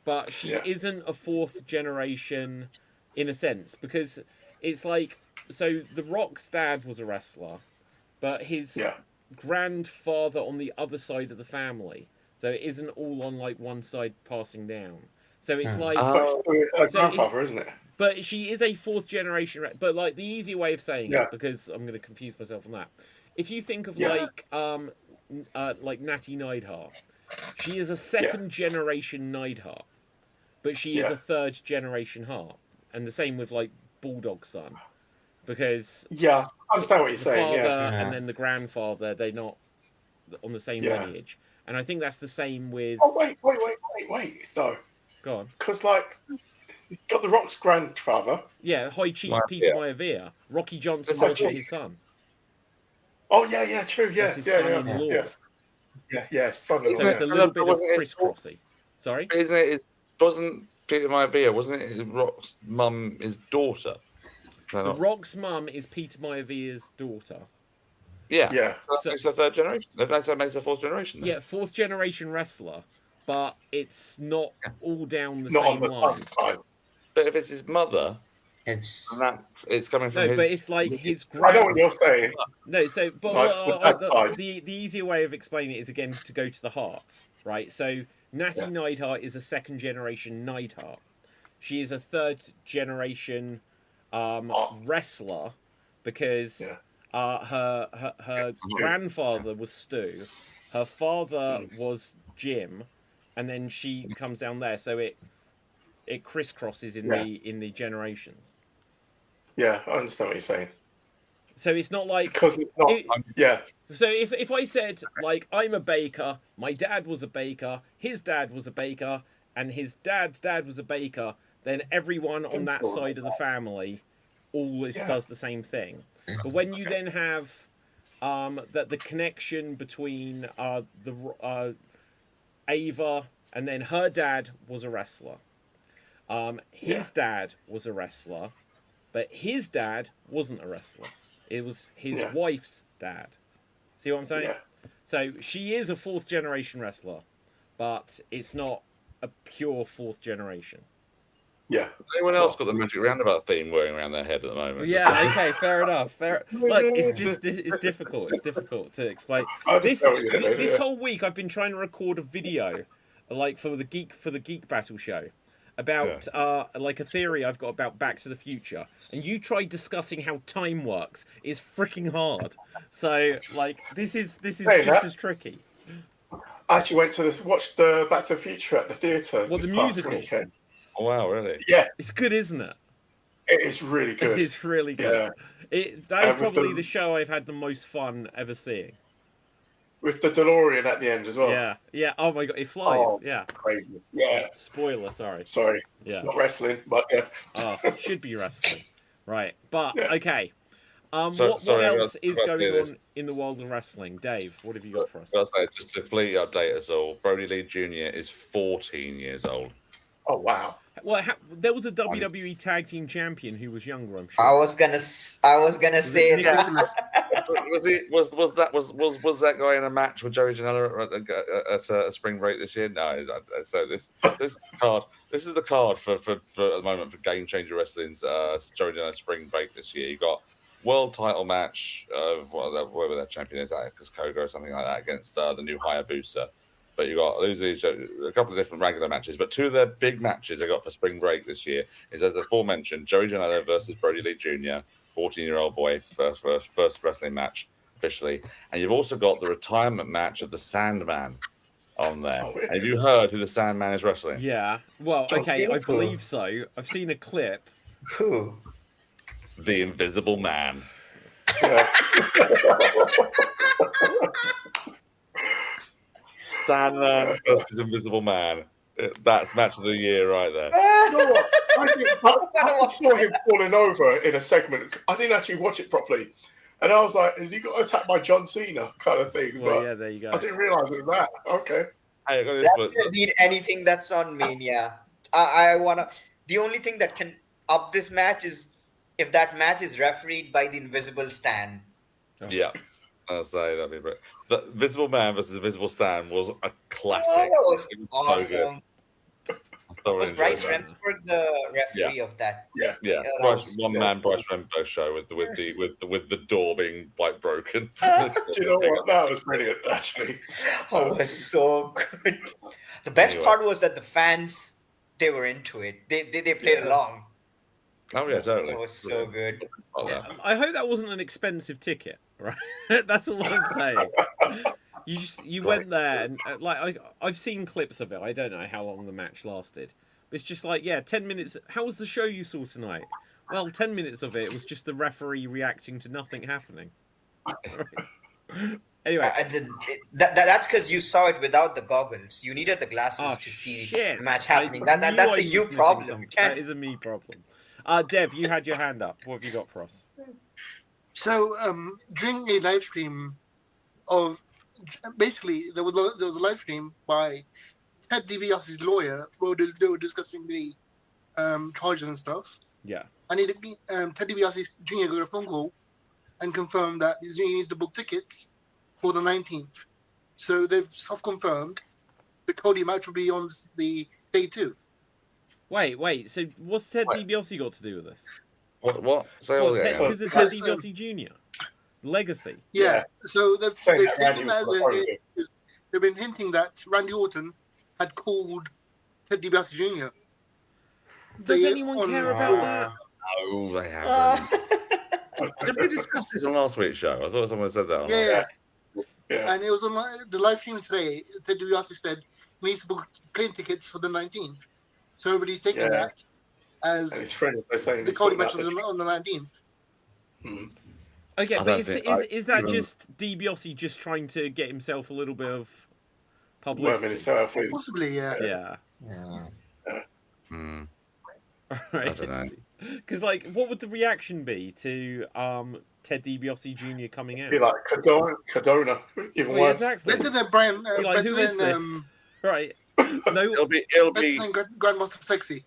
but she Yeah. isn't a fourth generation in a sense because it's like, so The Rock's dad was a wrestler, but his Yeah. grandfather on the other side of the family, so it isn't all on like one side passing down. So it's like, But it's her So grandfather, isn't it? but she is a fourth generation. But like the easy way of saying Yeah. it, because I'm going to confuse myself on that. If you think of Yeah. like Natty Neidhart, she is a second generation Neidhart, but she is Yeah. a third generation Hart, and the same with like Bulldog's son, because Yeah, I understand what you're the saying. father Yeah. and then the grandfather, they're not on the same Yeah. lineage, and I think that's the same with. Oh, wait, though. Go on. Because, like, you got The Rock's grandfather. Yeah, High Chief Wow, Peter yeah. Maivia. Rocky Johnson That's wasn't right. his son. Oh, yeah, true. Yeah, That's his yeah, son-in-law. yeah, son-in-law. So it's a Yeah. little bit of Wasn't it- crisscrossy. Sorry? Isn't it? Wasn't Peter Maivia? Wasn't it Rock's mum? His daughter. No, The not- Rock's mum is Peter Maivia's daughter. Yeah. Yeah. So that makes the third generation. That makes the fourth generation. Then. Yeah, fourth generation wrestler, but it's not all down the It's not on same the line. side. But if it's his mother, It's then it's coming from No, his. but it's like his I know what grand. you're saying. No, so but Like, the dad side. the easier way of explaining it is again to go to the heart, right? So Natty Yeah. Neidhart is a second generation Neidhart. She is a third generation wrestler because Yeah. her grandfather was Stu, her father was Jim, and then she comes down there. So it crisscrosses in the generations. Yeah, I understand what you're saying. So it's not like Because it's not. Yeah, So if I said, like, I'm a baker, my dad was a baker, his dad was a baker, and his dad's dad was a baker, then everyone on that side of the family always does the same thing. But when you then have that the connection between Ava and then her dad was a wrestler. His dad was a wrestler, but his dad wasn't a wrestler. It was his Yeah. wife's dad. See what I'm saying? Yeah. So she is a fourth generation wrestler, but it's not a pure fourth generation. Yeah. Anyone else got the Magic Roundabout theme whirring around their head at the moment? Yeah, okay, fair enough. Fair. Look, it's difficult. It's difficult to explain. I just This know you know, this yeah. whole week I've been trying to record a video, like for the Geek Battle show, about like a theory I've got about Back to the Future, and you tried discussing how time works is freaking hard. So like this is Hey, just that- as tricky. I actually went to watch the Back to the Future at the theatre. What, this the past musical? weekend. Oh, wow, really? Yeah, It's good, isn't it? it is really good. It's really good. Yeah. That is And with probably the- the show I've had the most fun ever seeing. With the DeLorean at the end as well. Yeah, yeah. Oh my god, it flies. Oh. Yeah. Crazy. Yeah. Spoiler, sorry. Sorry. Yeah. Not wrestling, but yeah. Oh, should be wrestling. Right. But Yeah. okay. So- What sorry, I else is forgot to going do on this. in the world of wrestling? Dave, what have you got for us? I'll say, just to completely update us all, Brody Lee Jr. is 14 years old. Oh, wow. Well, there was a WWE Tag Team Champion who was younger, I'm sure. I was gonna say it that. Was that guy in a match with Joey Janela at a spring break this year? No. So this is the card for at the moment for Game Changer Wrestling's Joey Janela spring break this year. You got world title match of whoever that champion is, Atticus Koga or something like that, against the new Hayabusa. But you got a couple of different regular matches, but two of their big matches they got for spring break this year is, as aforementioned, Joey Janela versus Brody Lee Jr., 14-year-old boy, first wrestling match officially, and you've also got the retirement match of the Sandman on there. Oh, really? Have you heard who the Sandman is wrestling? Yeah. Well, John okay, I Cena? believe so. I've seen a clip. Who? The Invisible Man. Yeah. Sandman versus Invisible Man. That's match of the year right there. You know what? I saw him falling over in a segment. I didn't actually watch it properly. And I was like, has he got attacked by John Cena kind of thing? Well, But yeah, there you go. I didn't realise it was that. Okay. Hey, I got this, That but- doesn't need anything that's on Mania. I wanna. The only thing that can up this match is if that match is refereed by the Invisible Stan. Yeah, I'll say that'd be great. The Visible Man versus Invisible Stan was a classic. Oh, that was It was so good. awesome. I thoroughly Was enjoyed Bryce that. Remsburg the referee of that? Yeah. Yeah, that Bryce, was- one man Bryce Rembo show with the door being like broken. Do you know what? That was brilliant, actually. Oh, it was so good. The best Anyway. part was that the fans, they were into it. They played Yeah. along. Oh yeah, totally. It was so good. Like that. I hope that wasn't an expensive ticket, right? That's all I'm saying. You went there and like I've seen clips of it. I don't know how long the match lasted. But it's just like 10 minutes. How was the show you saw tonight? Well, 10 minutes of it was just the referee reacting to nothing happening. Anyway, That's because you saw it without the goggles. You needed the glasses oh to see shit! the match I happening. knew That's I a was you missing problem. something. You can't. That is a me problem. Dev, you had your hand up. What have you got for us? So during a live stream of basically there was a live stream by Ted DiBiase's lawyer where they were discussing the charges and stuff. Yeah. And Ted DiBiase Jr. got a phone call and confirmed that he needs to book tickets for the 19th. So they've self-confirmed the Cody match will be on the day 2. Wait. So what's Ted DiBiase got to do with this? What? Say all that. Because the Ted DiBiase Jr. Legacy. Yeah. So they've Saying that taken Randy that as was the they've been hinting that Randy Orton had called Ted DiBiase Jr. Does anyone care about that? No, they haven't. Did we discuss this on last week's show? I thought someone said that. Yeah. Yeah. And it was on the live stream today. Ted DiBiase said he needs to book plane tickets for the 19th. So everybody's taking that as And his friends, they're saying the they Cody sorted match out was the- on the 19th. Okay, I but don't is think- is that even- just DiBiase just trying to get himself a little bit of Worming publicity? himself in. Possibly, yeah. Yeah. Hmm, I Right. don't know. Because like, what would the reaction be to Ted DiBiase Jr. coming out? Be like Cadona, even Well, worse. exactly. Better than Brian. Be like, Better who is than this? Right. No. It'll better be than Grandmaster Sexy.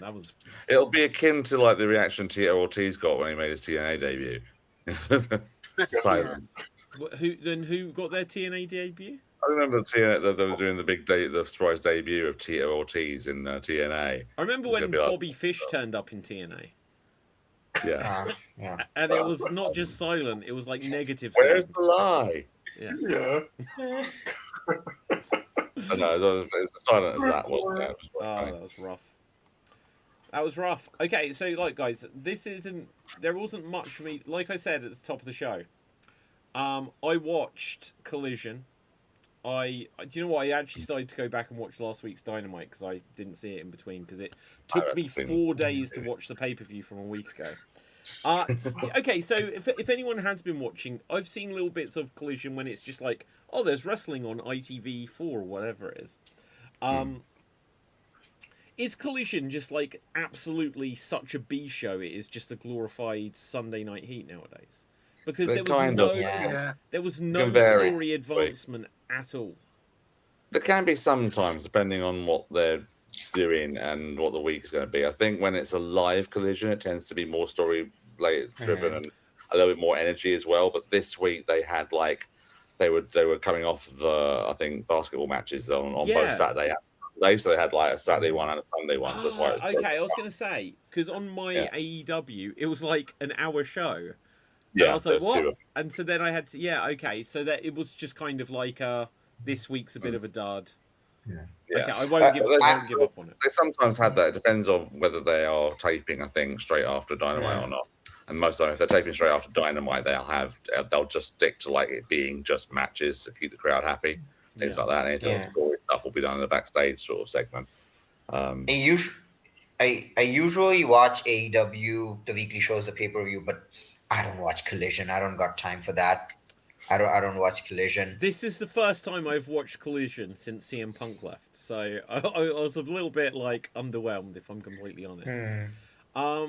That was. It'll be akin to like the reaction Tito Ortiz got when he made his TNA debut. Silence. Who got their TNA debut? I remember TNA, they were doing the surprise debut of Tito Ortiz in TNA. I remember when Bobby Fish turned up in TNA. Yeah. Yeah. And it was not just silent; it was like negative. Where's silent. the lie? Yeah. Yeah. I know, it was as silent as that, wasn't it? Oh, that was rough. That was rough. Okay, so like guys, there wasn't much for me. Like I said at the top of the show, I watched Collision. Do you know what? I actually started to go back and watch last week's Dynamite because I didn't see it in between because it took me 4 days to watch the pay-per-view from a week ago. Okay, so if anyone has been watching, I've seen little bits of Collision when it's just like, oh, there's wrestling on ITV4 or whatever it is. Is Collision just like absolutely such a B show? It is just a glorified Sunday Night Heat nowadays. Because there was no story advancement at all. There can be sometimes, depending on what they're doing and what the week's going to be. I think when it's a live Collision, it tends to be more story driven and a little bit more energy as well. But this week they had like they were coming off the basketball matches on both Saturday and Sunday, so they had like a Saturday one and a Sunday one. So that's why. Okay, I was going to say because on MyAEW it was like an hour show. Yeah, and I was like, what? And so then I had to, okay, so that it was just kind of like this week's a bit of a dud. Yeah. Okay, I won't give up on it. They sometimes have that. It depends on whether they are taping, I think, straight after Dynamite or not. And most of the time, if they're taping straight after Dynamite, they'll just stick to like it being just matches to keep the crowd happy, things like that. Anything story stuff will be done in the backstage sort of segment. I usually watch AEW, the weekly shows, the pay-per-view, but I don't watch Collision. I don't got time for that. I don't watch Collision. This is the first time I've watched Collision since CM Punk left, so I was a little bit like underwhelmed, if I'm completely honest. There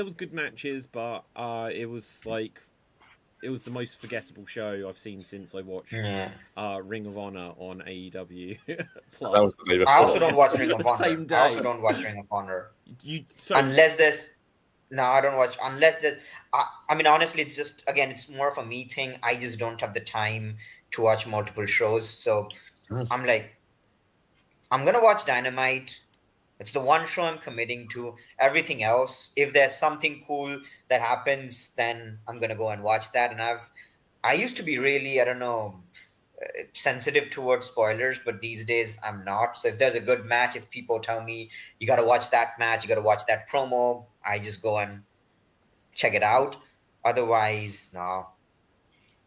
was good matches, but it was the most forgettable show I've seen since I watched Ring of Honor on AEW. Plus, I also don't watch Ring of Honor. I also don't watch Ring of Honor. Unless there's. No, I don't watch unless there's. I mean, honestly, it's just it's more of a me thing. I just don't have the time to watch multiple shows, so I'm like, I'm gonna watch Dynamite. It's the one show I'm committing to. Everything else, if there's something cool that happens, then I'm gonna go and watch that. And I used to be really, sensitive towards spoilers, but these days I'm not. So if there's a good match, if people tell me you got to watch that match, you got to watch that promo, I just go and check it out. Otherwise, no.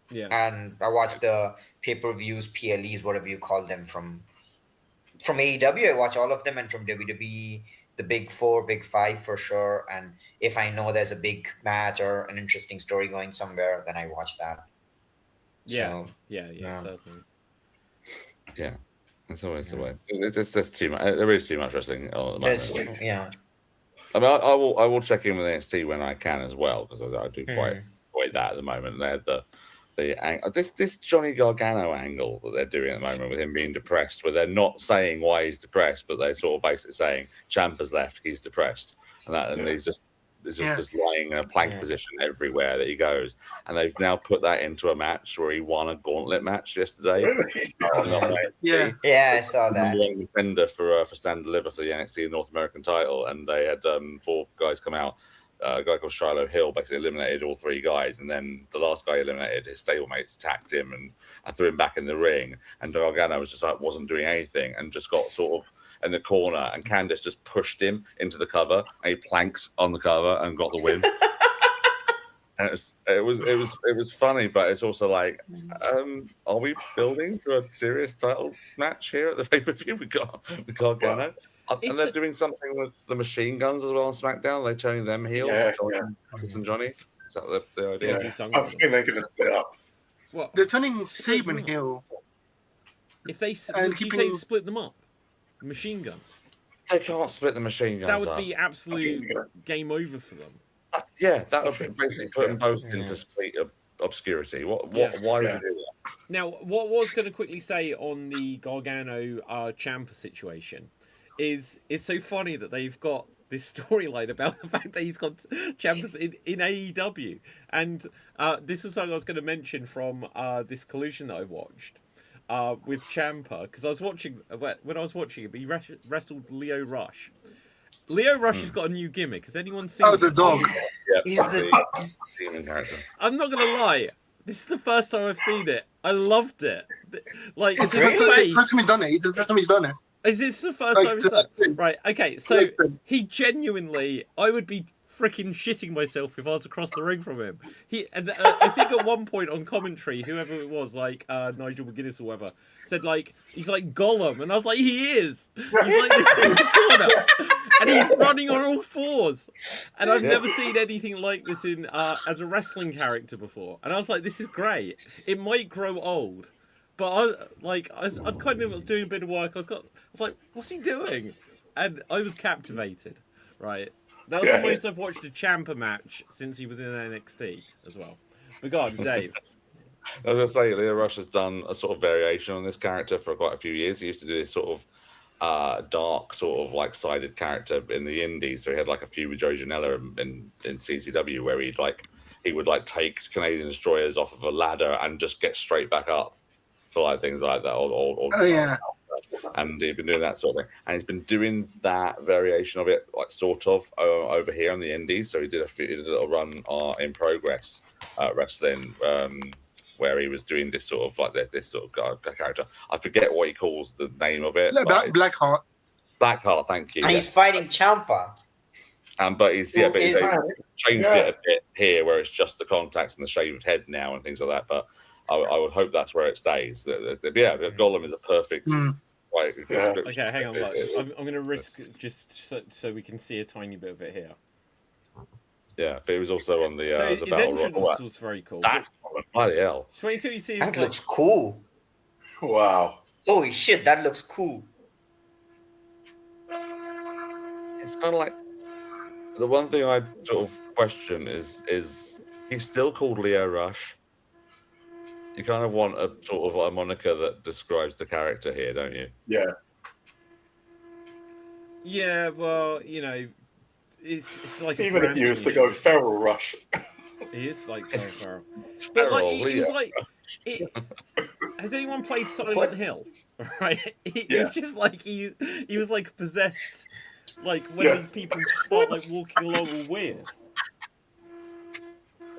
Yeah. And I watch the pay-per-views, PLEs, whatever you call them, from AEW. I watch all of them, and from WWE, the big 4, big 5 for sure. And if I know there's a big match or an interesting story going somewhere, then I watch that. Yeah, certainly. Yeah, it's always the way. It's too much. There is too much wrestling at the moment. I mean, I will check in with NXT when I can as well, because I do quite enjoy that at the moment. They had this Johnny Gargano angle that they're doing at the moment with him being depressed, where they're not saying why he's depressed, but they're sort of basically saying Ciampa's left, he's depressed, and he's just lying in a plank position everywhere that he goes. And they've now put that into a match where he won a gauntlet match yesterday. I saw that. Number one contender for Stand and Deliver for the NXT North American title, and they had 4 guys come out. A guy called Shiloh Hill basically eliminated all 3 guys, and then the last guy eliminated, his stablemates attacked him and threw him back in the ring. And Gargano was just wasn't doing anything and just got sort of in the corner, and Candice just pushed him into the cover, and he planked on the cover and got the win. And it was funny, but it's also like, are we building to a serious title match here at the pay-per-view? We got Gargano, and they're doing something with the machine guns as well on SmackDown. They're turning them heel, and Johnny. Is that the idea? I think they're going to split up. What? They're turning Sabin heel. If they split them up, machine guns. They can't split the machine guns. That would be absolute game over for them. That would be basically putting both into complete obscurity. Why would you do that? Now, what I was going to quickly say on the Gargano Ciampa situation is so funny that they've got this storyline about the fact that he's got champions in AEW, and this was something I was going to mention from this collision that I watched with Ciampa, because I was watching when I was watching it, he wrestled Leo Rush. Leo Rush has got a new gimmick. Has anyone seen? Oh, the it? dog. Yeah, He's that's the- the demon character. I'm not gonna lie. This is the first time I've seen it. I loved it. Like It's his the face. first time he's done it. It's the first time he's done it. Is this the first Like, time it's done? to- Right. Okay. So Listen. he genuinely, I would be freaking shitting myself if I was across the ring from him. I think at one point on commentary, whoever it was, like Nigel McGuinness or whatever, said like he's like Gollum, and I was like, he is. He's like this in the corner, and he's running on all fours. And I've never seen anything like this in as a wrestling character before. And I was like, this is great. It might grow old, but I kind of was doing a bit of work. I was like, what's he doing? And I was captivated. Right. That was the most I've watched a Ciampa match since he was in NXT as well. But go on, Dave. I was going to say, Leo Rush has done a sort of variation on this character for quite a few years. He used to do this sort of dark, sort of like sided character in the indies. So he had like a feud with Joe Janela in CCW where he would like take Canadian destroyers off of a ladder and just get straight back up for like things like that. Oh yeah. And he's been doing that sort of thing, and he's been doing that variation of it, like sort of over here on the indies. So he did a little run in progress wrestling, where he was doing this sort of like this sort of character. I forget what he calls the name of it. Blackheart. Blackheart, thank you. And he's fighting Ciampa. But he's Who he's is- changed it a bit here, where it's just the contacts and the shaved head now and things like that. But I would hope that's where it stays. Yeah, Gollum is a perfect. Like, Okay, hang on. Look, I'm going to risk just so we can see a tiny bit of it here. Yeah, but he was also on the So the his battle entrance royal. was very cool. That's bloody hell. Just wait until you see his That looks cool. Wow. Holy shit, that looks cool. It's kind of like the one thing I sort of question is he's still called Leo Rush. You kind of want a sort of a moniker that describes the character here, don't you? Yeah. Yeah, well, you know, it's like a Even if you branding was to go issue. Feral Rush. He is like Feral. But like, he was Leo. like, has anyone played Silent Hill? Right? He Yeah. was just like he was like possessed. Like when these people start like walking along all weird.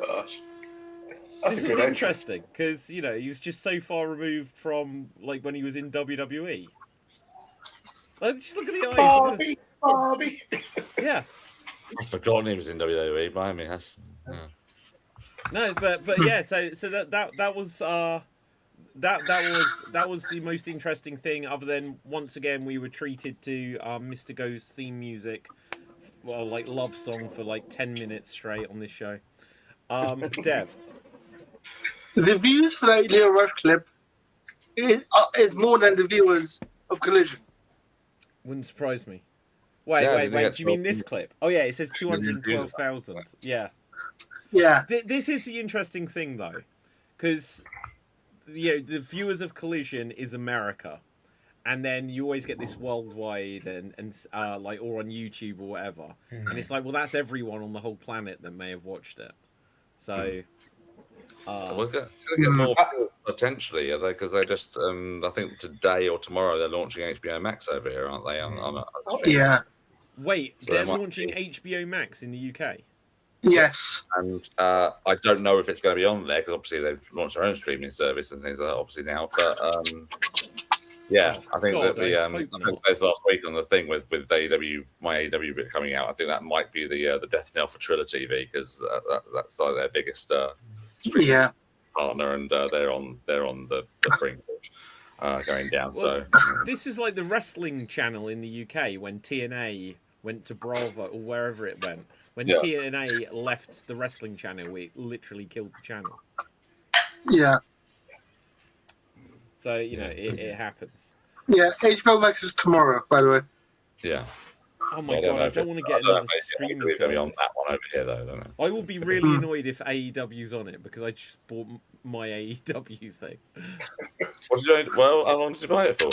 Gosh. That's This a was good entrance. interesting because you know he was just so far removed from like when he was in WWE. Like, just look at the eyes. Barbie, Barbie. Yeah. I've forgotten he was in WWE. Behind me, that's. Yeah. No, but yeah. So that was that was the most interesting thing. Other than once again we were treated to Mr. Go's theme music, well, like love song for like 10 minutes straight on this show. Dev. The views for that Leo Rush clip is more than the viewers of Collision. Wouldn't surprise me. Wait, Yeah, wait. they get Do you mean this clip? Oh yeah, it says 212,000. Yeah. Yeah. This is the interesting thing though, because you know the viewers of Collision is America, and then you always get this worldwide and like or on YouTube or whatever, and it's like, well, that's everyone on the whole planet that may have watched it. So. We're going to get more potentially, are they? Because they just, I think today or tomorrow they're launching HBO Max over here, aren't they? On stream. Yeah. Wait, So they're they might launching be- HBO Max in the UK. Yes. And I don't know if it's going to be on there because obviously they've launched their own streaming service and things like that, obviously now. But yeah, I think God, that the I I hope not. said last week on the thing with AEW, MyAEW bit coming out. I think that might be the death knell for Triller TV because that's like their biggest streaming Yeah. partner, and they're on the brink of going down. Well, So this is like the wrestling channel in the UK when TNA went to Bravo or wherever it went. When Yeah. TNA left the wrestling channel, it literally killed the channel. Yeah. So, you know, it happens. Yeah. HBO Max is tomorrow, by the way. yeah. Oh my I god, I if don't it's- want to get I don't know another if it's streaming going to be on service. that one over here though, don't I? I will be really annoyed if AEW's on it because I just bought my AEW thing. What did you? Well, how long did you buy it for?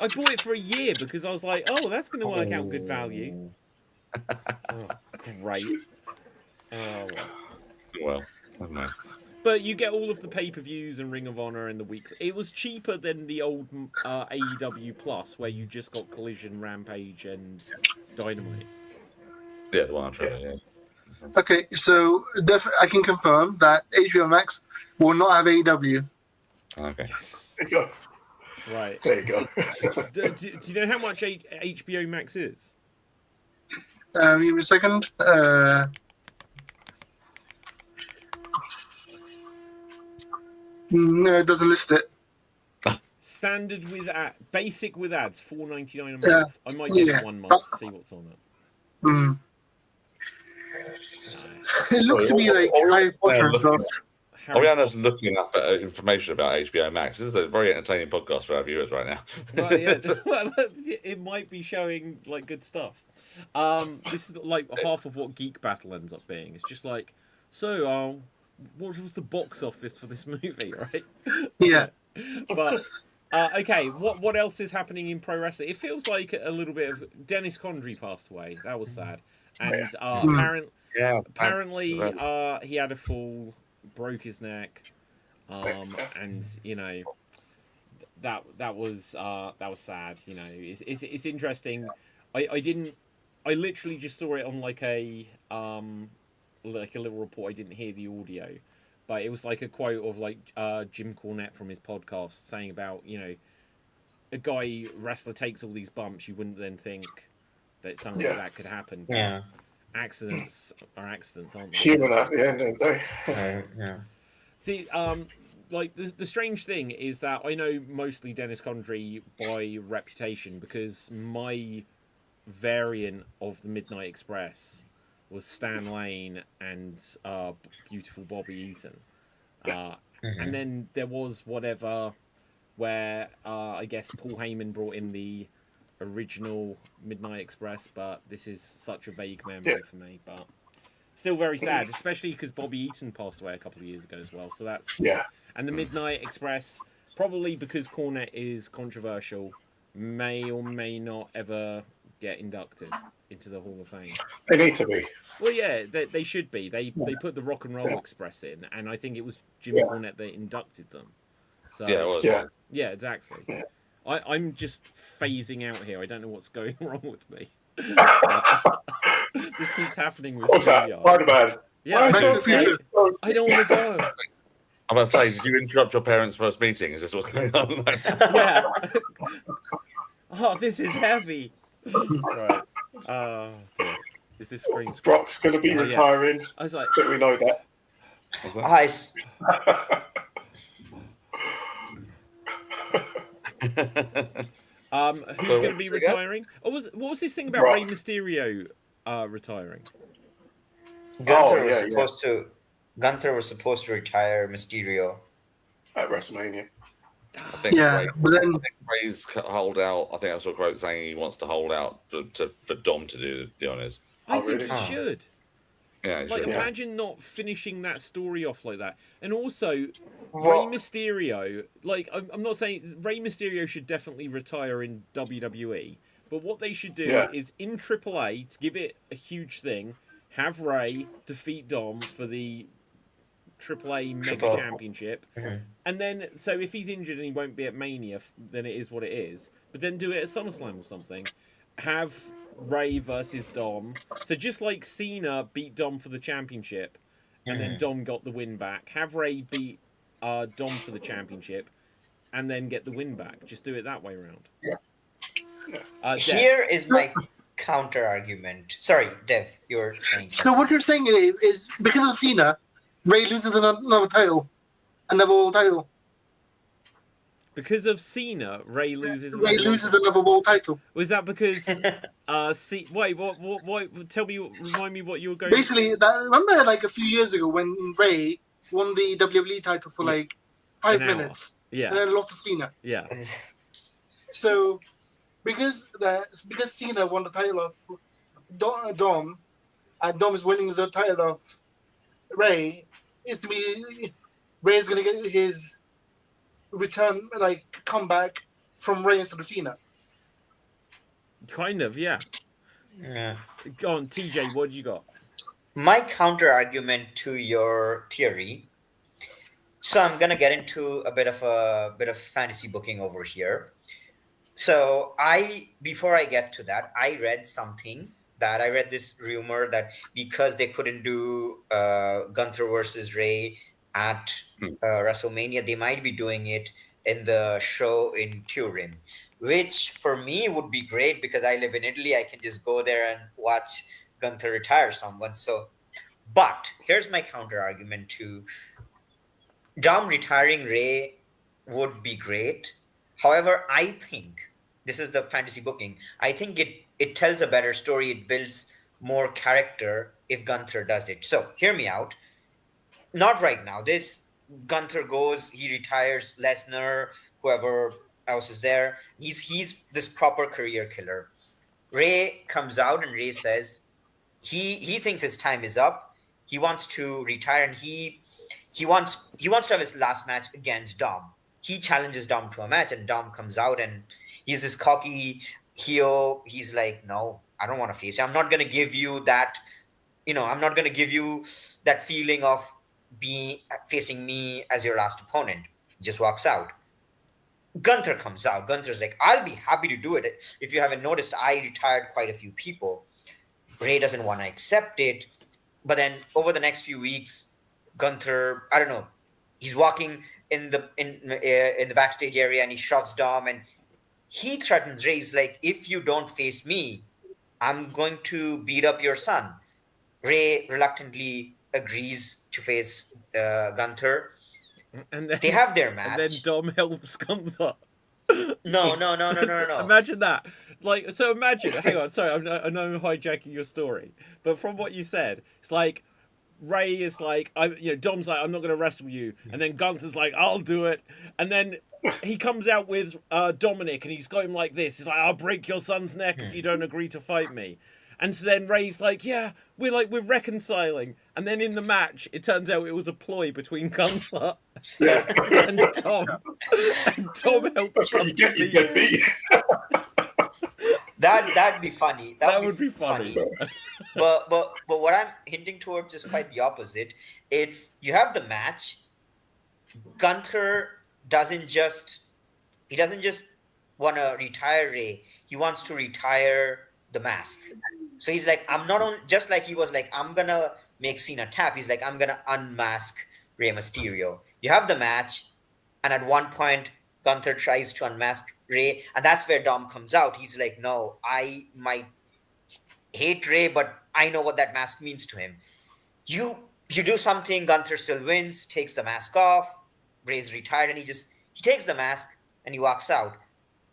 I bought it for a year because I was like, oh, that's going to work out good value. Oh, great. Oh, well. Well, never mind. But you get all of the pay-per-views and Ring of Honor and the weekly. It was cheaper than the old AEW Plus, where you just got Collision, Rampage, and Dynamite. Yeah, the one I'm trying to, yeah. Okay, so I can confirm that HBO Max will not have AEW. Okay. There you go. Right. There you go. Do you know how much HBO Max is? Give me a second. No, it doesn't list it. Standard with basic with ads, $4.99 a month. Yeah. I might get it 1 month to see what's on it. Mm. It looks to me like Harry Potter and stuff. Are we just looking up information about HBO Max? This is a very entertaining podcast for our viewers right now. Well, yeah, well, it might be showing like good stuff. This is like half of what Geek Battle ends up being. It's just like, so, what was the box office for this movie, right? Yeah. But okay, what else is happening in pro wrestling? It feels like a little bit of Dennis Condrey passed away. That was sad, and apparently he had a fall, broke his neck, and you know that was sad. You know, it's interesting. I literally just saw it on like a little report. I didn't hear the audio, but it was like a quote of like Jim Cornette from his podcast saying about, you know, a wrestler takes all these bumps, you wouldn't then think that something like that could happen. Yeah. Accidents are accidents, aren't they? Human at the end of the day. Yeah. See, like the strange thing is that I know mostly Dennis Condrey by reputation because my variant of the Midnight Express was Stan Lane and beautiful Bobby Eaton. And then there was whatever where I guess Paul Heyman brought in the original Midnight Express, but this is such a vague memory for me. But still very sad, especially because Bobby Eaton passed away a couple of years ago as well. So that's and the Midnight Express, probably because Cornette is controversial, may or may not ever get inducted into the Hall of Fame. They need to be. Well, yeah, they should be. They put the Rock and Roll Express in, and I think it was Jim Cornette that inducted them. So Yeah, it was. yeah, exactly. Yeah. I'm just phasing out here. I don't know what's going wrong with me. This keeps happening with What's that? StreamYard. Spider-Man. Yeah, Back to the Future. I don't want to go. I'm about to say, did you interrupt your parents' first meeting? Is this what's going on? Yeah. Oh, this is heavy. Right. Dear. Is this screen? Brock's going to be Oh, retiring. yes. I was like, But we know that. who's going to be retiring? Oh, what was this thing about Brock. Rey Mysterio retiring? Gunther was yeah, supposed to. Gunther was supposed to retire Mysterio. At WrestleMania. I think Yeah, but then Ray's hold out. I think I saw a quote saying he wants to hold out for Dom to do the honours. I Oh, think really? he should. Yeah, he Like, should. imagine not finishing that story off like that. And also, Rey Well- Mysterio, like, I'm not saying Rey Mysterio should definitely retire in WWE, but what they should do is in AAA, to give it a huge thing, have Rey defeat Dom for the AAA Mega Championship. And then, so if he's injured and he won't be at Mania, then it is what it is. But then do it at SummerSlam or something. Have Rey versus Dom. So just like Cena beat Dom for the championship, and then Dom got the win back. Have Rey beat Dom for the championship, and then get the win back. Just do it that way around. Dev. Here is my counter argument. Sorry, Dev, you were saying. so what you're saying is because of Cena, Ray loses another title, another world title. Because of Cena, Rey loses. Ray loses another world title. Was that because? Wait, what? Tell me, remind me what you were going. Basically, remember like a few years ago when Ray won the WWE title for like 5 An hour. minutes, Yeah, and then lost to Cena. yeah. So because Cena won the title of Dom, and Dom is winning the title of Ray, it's Ray's gonna get his return, like comeback from Ray instead of Cena. Kind of, yeah. Yeah. Go on, TJ. What do you got? My counter argument to your theory. So I'm gonna get into a bit of fantasy booking over here. So before I get to that, I read this rumor that because they couldn't do Gunther versus Ray at WrestleMania, they might be doing it in the show in Turin, which for me would be great because I live in Italy. I can just go there and watch Gunther retire someone. So, but here's my counter argument to Dom retiring Ray would be great. However, I think this is the fantasy booking. I think it tells a better story. It builds more character if Gunther does it. So hear me out. Not right now. This Gunther goes, he retires. Lesnar, whoever else is there. He's this proper career killer. Ray comes out and Ray says he thinks his time is up. He wants to retire and he wants to have his last match against Dom. He challenges Dom to a match, and Dom comes out and he's this cocky heel. He's like, "No, I don't want to face you. I'm not gonna give you that. I'm not gonna give you that feeling of being facing me as your last opponent." He just walks out. Gunther comes out. Gunther's like, "I'll be happy to do it. If you haven't noticed, I retired quite a few people." Ray doesn't want to accept it, but then over the next few weeks, Gunther, I don't know, he's walking in the backstage area and he shoves Dom and he threatens Ray. He's like, "If you don't face me, I'm going to beat up your son." Ray reluctantly agrees to face Gunther. And then They have their match. And then Dom helps Gunther. No. Imagine that. Imagine. Hang on. Sorry, I know I'm hijacking your story, but from what you said, it's like Ray is like, Dom's like, "I'm not going to wrestle you," and then Gunther's like, "I'll do it," and then he comes out with Dominic, and he's got him like this. He's like, "I'll break your son's neck if you don't agree to fight me." And so then Ray's like, "Yeah, we're reconciling." And then in the match, it turns out it was a ploy between Gunther and Tom. And Tom helps. That's what you get beat. That'd be funny. That would be funny. But what I'm hinting towards is quite the opposite. It's you have the match. Gunther doesn't just want to retire Ray. He wants to retire the mask. So he's like, I'm not on, just like he was like, I'm gonna make Cena tap. He's like, I'm gonna unmask Rey Mysterio. You have the match, and at one point, Gunther tries to unmask Rey, and that's where Dom comes out. He's like, no, I might hate Rey, but I know what that mask means to him. You do something, Gunther still wins, takes the mask off, Rey's retired, and he takes the mask and he walks out.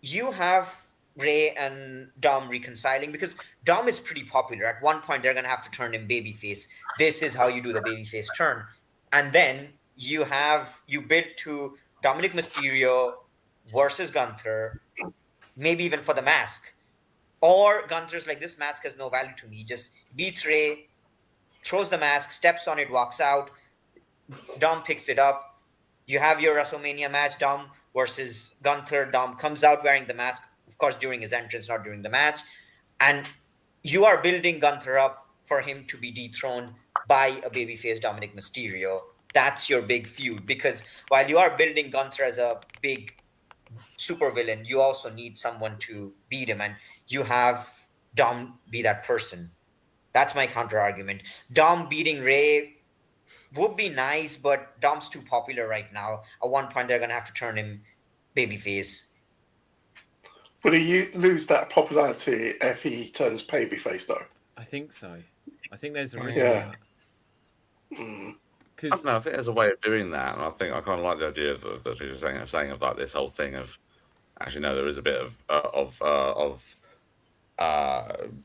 You have Rey and Dom reconciling because Dom is pretty popular. At one point, they're going to have to turn him babyface. This is how you do the babyface turn. And then you build to Dominic Mysterio versus Gunther, maybe even for the mask. Or Gunther's like, this mask has no value to me. He just beats Rey, throws the mask, steps on it, walks out. Dom picks it up. You have your WrestleMania match, Dom versus Gunther. Dom comes out wearing the mask, of course, during his entrance, not during the match. And you are building Gunther up for him to be dethroned by a babyface Dominic Mysterio. That's your big feud. Because while you are building Gunther as a big supervillain, you also need someone to beat him. And you have Dom be that person. That's my counter argument. Dom beating Rey would be nice, but Dom's too popular right now. At one point, they're going to have to turn him babyface. Would he lose that popularity if he turns babyface, though? I think so. I think there's a risk. Yeah. I don't know, I think there's a way of doing that, and I think I kind of like the idea that you're saying of like this whole thing of actually no, there is a bit of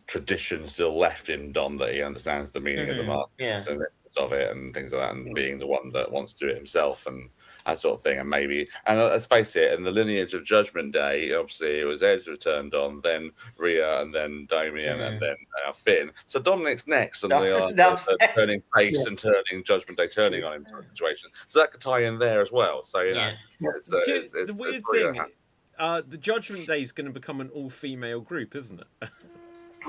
tradition still left in Dom that he understands the meaning of the mark of it and things like that, and being the one that wants to do it himself and that sort of thing. And maybe, and let's face it, in the lineage of Judgment Day, obviously it was Edge returned on, then Rhea, and then Damien, and then Finn. So Dominic's next, and they are turning face and turning Judgment Day, turning on him sort of situation. So that could tie in there as well. So you know, it's the weird thing the Judgment Day is going to become an all-female group, isn't it?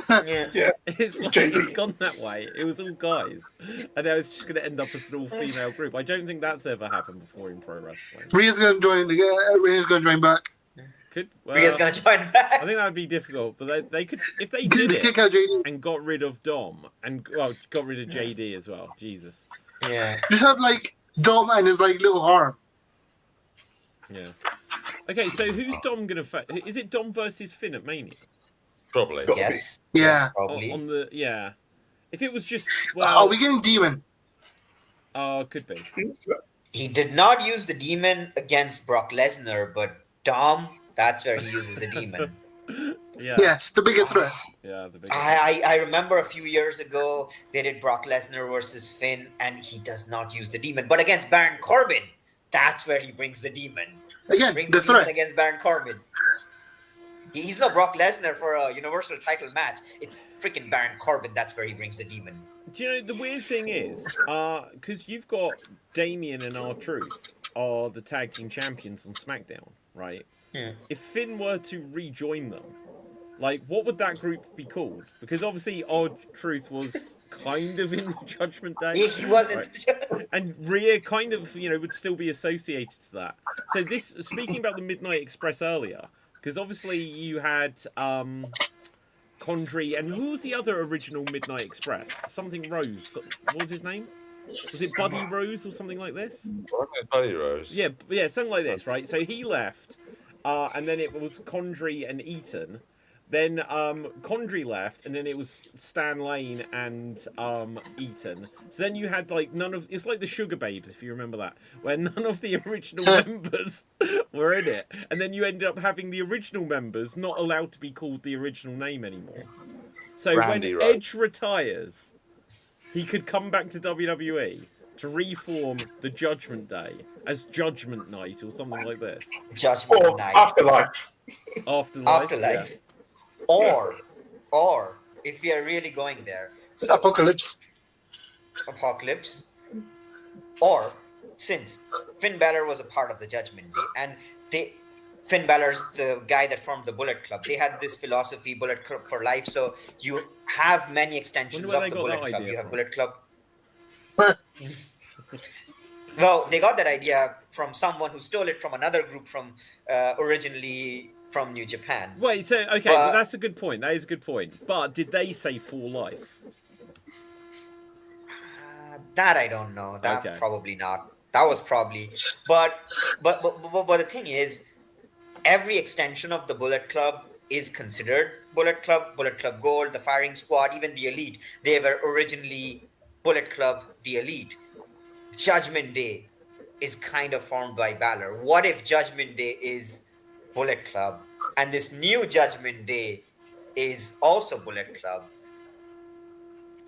Yeah. Yeah. It's like JD. it's gone that way. It was all guys, and now it's just going to end up as an all-female group. I don't think that's ever happened before in pro wrestling. Rhea's going to join. Rhea's going to join back. Could Rhea's gonna join back. I think that would be difficult, but they could if they Did did kick it out JD? and got rid of Dom and got rid of JD as well. Jesus. Yeah. Just have like Dom and his like little arm. Yeah. Okay, so who's Dom gonna fight? Is it Dom versus Finn at Mania? Probably. Scott. Yes. Yeah. Probably. On the If it was just Are we getting Demon? could be. He did not use the demon against Brock Lesnar, but Dom, that's where he uses the demon. Yeah. Yes, the bigger threat. Yeah, the big. I remember a few years ago they did Brock Lesnar versus Finn, and he does not use the demon. But against Baron Corbin, that's where he brings the demon. Again, Brings the the demon threat. against Baron Corbin. He's not Brock Lesnar for a Universal title match. It's freaking Baron Corbin. That's where he brings the demon. Do you know the weird thing is, because you've got Damien and R-Truth are the tag team champions on SmackDown, right? Yeah. If Finn were to rejoin them, like, what would that group be called? Because obviously R-Truth was kind of in the Judgment Day. He wasn't. right? And Rhea kind of, would still be associated to that. So this, speaking about the Midnight Express earlier, because obviously you had Condrey, and who was the other original Midnight Express? Something Rose. What was his name? Was it Buddy Rose or something like this? Buddy Rose. Yeah, something like this, right? So he left, and then it was Condrey and Eaton. Then Condrey left, and then it was Stan Lane and Eaton. So then you had like it's like the Sugar Babes, if you remember that, where none of the original members were in it, and then you ended up having the original members not allowed to be called the original name anymore. So Randy when Rhoads. Edge retires, he could come back to WWE to reform the Judgment Day as Judgment Night or something like this. Judgment Or Night. Afterlife. Afterlife. Or if we are really going there, so Apocalypse. Apocalypse. Or since Finn Balor was a part of the Judgment Day, and Finn Balor's the guy that formed the Bullet Club. They had this philosophy, Bullet Club for life. So you have many extensions Wonder of where the they got Bullet that Club. idea You have from. Bullet Club. Well, they got that idea from someone who stole it from another group from originally from New Japan. Wait, so okay, well, that's a good point. That is a good point. But did they say for life? That I don't know. That Okay. probably not. That was probably. But the thing is, every extension of the Bullet Club is considered Bullet Club Gold, the Firing Squad, even the Elite. They were originally Bullet Club, the Elite. Judgment Day is kind of formed by Balor. What if Judgment Day is Bullet Club, and this new Judgment Day is also Bullet Club?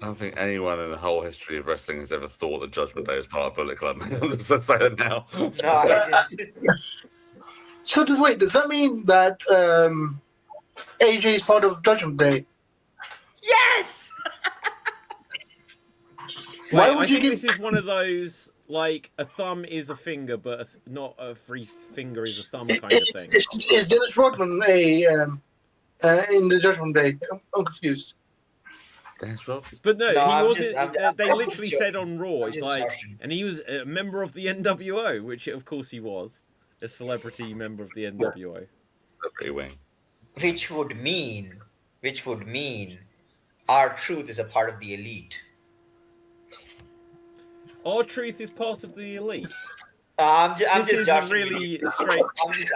I don't think anyone in the whole history of wrestling has ever thought that Judgment Day was part of Bullet Club. I'm just going to say that now. No, it's just, So does that mean that AJ is part of Judgment Day? yes. Why Wait, would I you think give- this is one of those like a thumb is a finger, but not a free finger is a thumb kind of thing. Is Dennis Rodman in the Judgment Day? I'm confused. That's right. But no, No, he I'm wasn't. just- I'm they just literally joking. said on Raw, I'm it's just like, joking. and he was a member of the NWO, which of course he was, a celebrity member of the NWO. Celebrity wing. Which would mean R-Truth is a part of the Elite. R-Truth is part of the Elite. I'm This just is joking. really strange.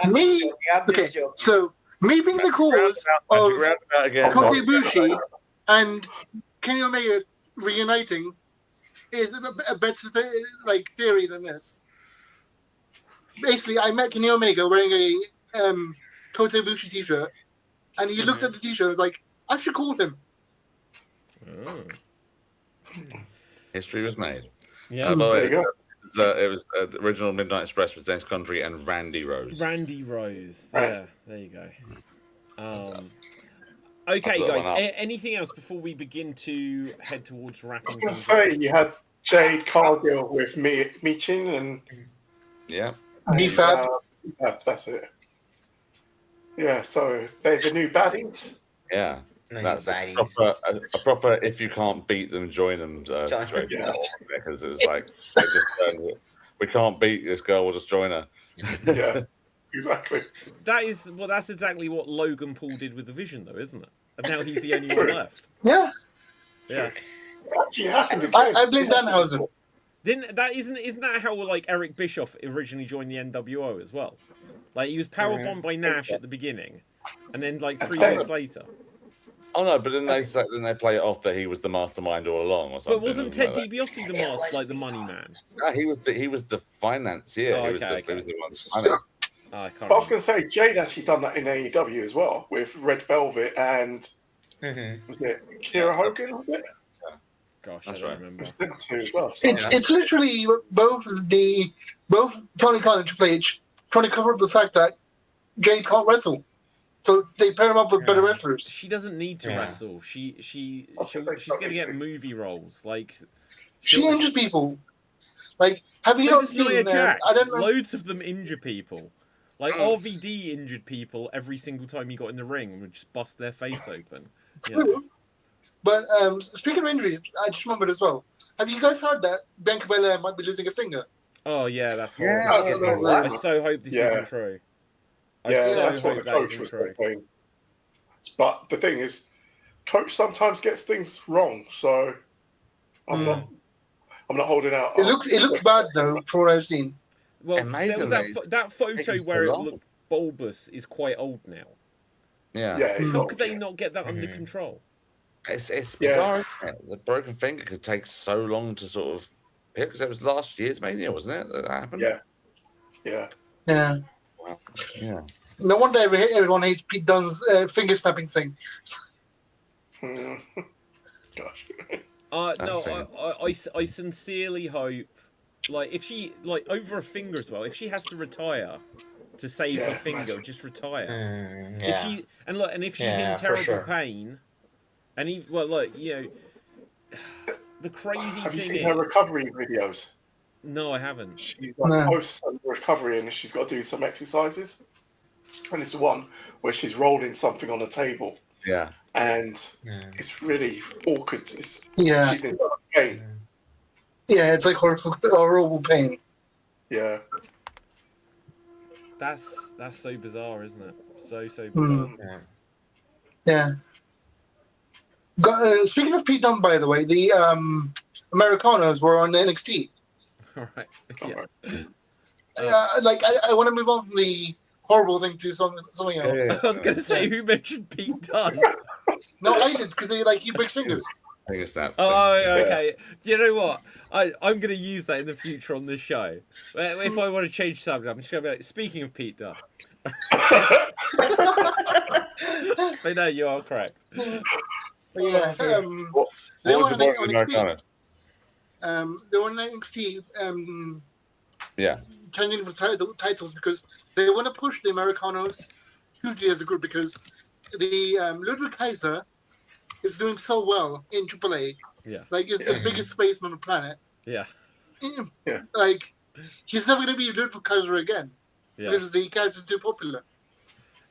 I'm Me? just joking. I'm Okay, just joking. so me being the cause of Roundabout again. Kota Ibushi and Kenny Omega reuniting is a better theory than this. Basically, I met Kenny Omega wearing a Kota Ibushi t-shirt, and he looked at the t-shirt and was like, I should call him. Oh. History was made. Yeah, By the There you way, go. it was the original Midnight Express with Dennis Condrey and Randy Rose. Randy Rose. Right. Yeah, there you go. Okay, I'll put guys. one up. Anything else before we begin to head towards I wrapping was going to things up? say, you had Jade Cargill with Michin and Yeah. D-Fab. That's it. Yeah, so they're the new baddies. Yeah. No, That's a baddies. proper if you can't beat them, join them situation. Yeah. Because it was like, they just, we can't beat this girl, we'll just join her. Yeah, exactly. That's exactly what Logan Paul did with the Vision, though, isn't it? And now he's the only one left. Yeah, Yeah. Actually happened again. I blame Danhausen. Isn't that how like Eric Bischoff originally joined the NWO as well? Like he was powerbombed by Nash at the beginning, and then like 3 weeks later. Oh no, but then they play it off that he was the mastermind all along, or something. But wasn't Ted DiBiase the master, like the money man? No, he was the financier. Oh, he was okay. He was the one. I know. Oh, I can't But I was remember. going to say, Jade actually done that in AEW as well with Red Velvet and was it Kira Hogan? Was it? Gosh, That's I don't right. remember. It was them two as well. So. It's literally both Tony Khan and Triple H trying to cover up the fact that Jade can't wrestle, so they pair him up with better wrestlers. She doesn't need to wrestle. She's gonna get movie roles. Like She injures people. Like, have you so not does seen? Nia Jax. I don't know. Loads of them injure people. Like RVD injured people every single time he got in the ring and would just bust their face open. You know? But speaking of injuries, I just remembered as well. Have you guys heard that Bianca Belair might be losing a finger? Oh yeah, that's Yeah. horrible. Yeah. I so hope this isn't true. Yeah, so that's what the hope that coach isn't was true. saying. But the thing is, coach sometimes gets things wrong, so I'm not holding out. It looks bad though, from what I've seen. Well, there was Amazingly, that photo taking so where it long. looked bulbous is quite old now. Yeah. Yeah, it's How not, could they not get that under control? It's bizarre, isn't it? The broken finger could take so long to sort of pick, because it was last year's Mania, wasn't it? That happened? Yeah. Yeah. Yeah. Wow. Yeah. No wonder everyone hates Pete Dunne's finger snapping thing. Gosh. I sincerely hope, like, if she, like, over a finger as well, if she has to retire to save her finger, just retire. If she if she's in for terrible sure. pain, and look, you know, the crazy Have you thing seen her is, recovery videos? no, I haven't. She's like post recovery and she's got to do some exercises. And it's one where she's rolling something on a table. Yeah. And it's really awkward. She's in pain. Yeah, it's like horrible pain. Yeah. That's so bizarre, isn't it? So bizarre. Yeah. Speaking of Pete Dunne, by the way, the Americanos were on NXT. All right. Yeah. I want to move on from the horrible thing to something else. Yeah. I was gonna say, who mentioned Pete Dunne? No, I did, because he breaks fingers. Finger snap. Oh, okay. Do you know what? I'm going to use that in the future on this show. If I want to change subject, I'm just going to be like, speaking of Pete Dunne. But no, you are correct. Yeah. What they was were the on point with NXT. Americana? They were on NXT Yeah. changing the titles because they want to push the Americanos hugely as a group, because the Ludwig Kaiser is doing so well in AAA. Yeah. Like, he's the biggest face on the planet. Yeah. Yeah. Like, he's never going to be Ludwig Kaiser again. Yeah. Because the character's too popular.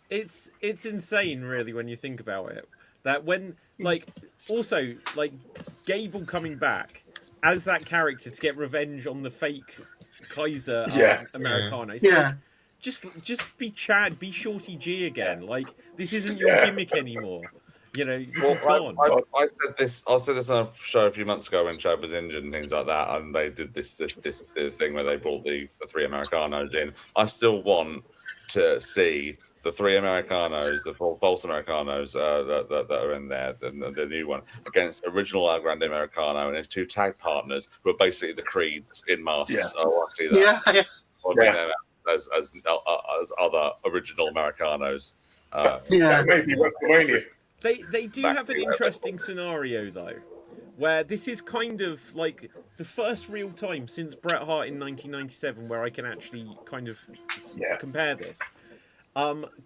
It's insane, really, when you think about it. That when, like, also, like, Gable coming back as that character to get revenge on the fake Kaiser Americano. It's like, just be Chad, be Shorty G again. Like, this isn't your gimmick anymore. You know, this is gone. I said this on a show a few months ago when Chad was injured and things like that, and they did this thing where they brought the three Americanos in. I still want to see the three Americanos, the false Americanos that are in there, the new one, against original El Grande Americano and his two tag partners, who are basically the Creeds in masks. Yeah. I want to see that. Yeah. Or doing them as other original Americanos. Maybe WrestleMania. They do have an interesting scenario, though, where this is kind of like the first real time since Bret Hart in 1997 where I can actually kind of compare this.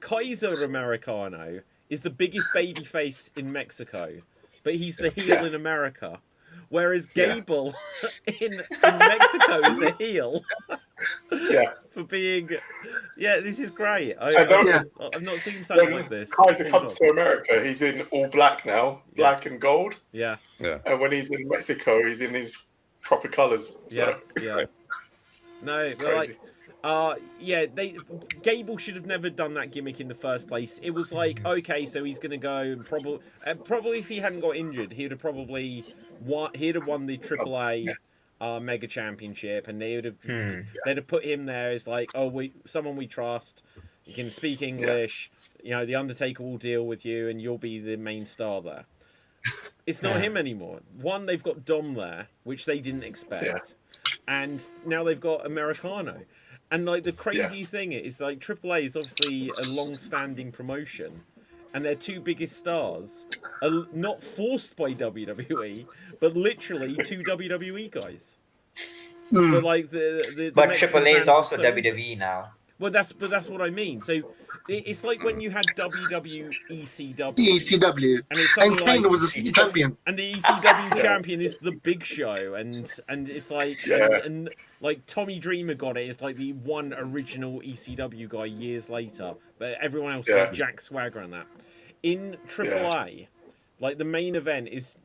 Kaiser Americano is the biggest babyface in Mexico, but he's the heel in America. Whereas Gable in Mexico is a heel. Yeah. for being. Yeah, this is great. Yeah. I've not seen something When like this. Kaiser Hold comes on. to America, he's in all black now, black and gold. Yeah, Yeah. And when he's in Mexico, he's in his proper colours. yeah, So, yeah. No, it's but crazy. yeah, Gable should have never done that gimmick in the first place. It was like, okay, so he's gonna go and probably if he hadn't got injured, he'd have won the AAA Mega Championship, and they'd have put him there as like, someone we trust. You can speak English. You know, the Undertaker will deal with you, and you'll be the main star there. It's not him anymore. One, they've got Dom there, which they didn't expect, and now they've got Americano. And like the craziest thing is like AAA is obviously a long-standing promotion, and their two biggest stars are not forced by WWE, but literally two WWE guys. But like the But Mexican AAA is fans are also so- WWE now. Well, that's what I mean. So it's like when you had WWECW, ECW. and it's And something Kane like, was the champion. and the ECW champion is the Big Show, and it's like and like Tommy Dreamer got it. It's like the one original ECW guy years later, but everyone else is like Jack Swagger and that. In AAA, like the main event is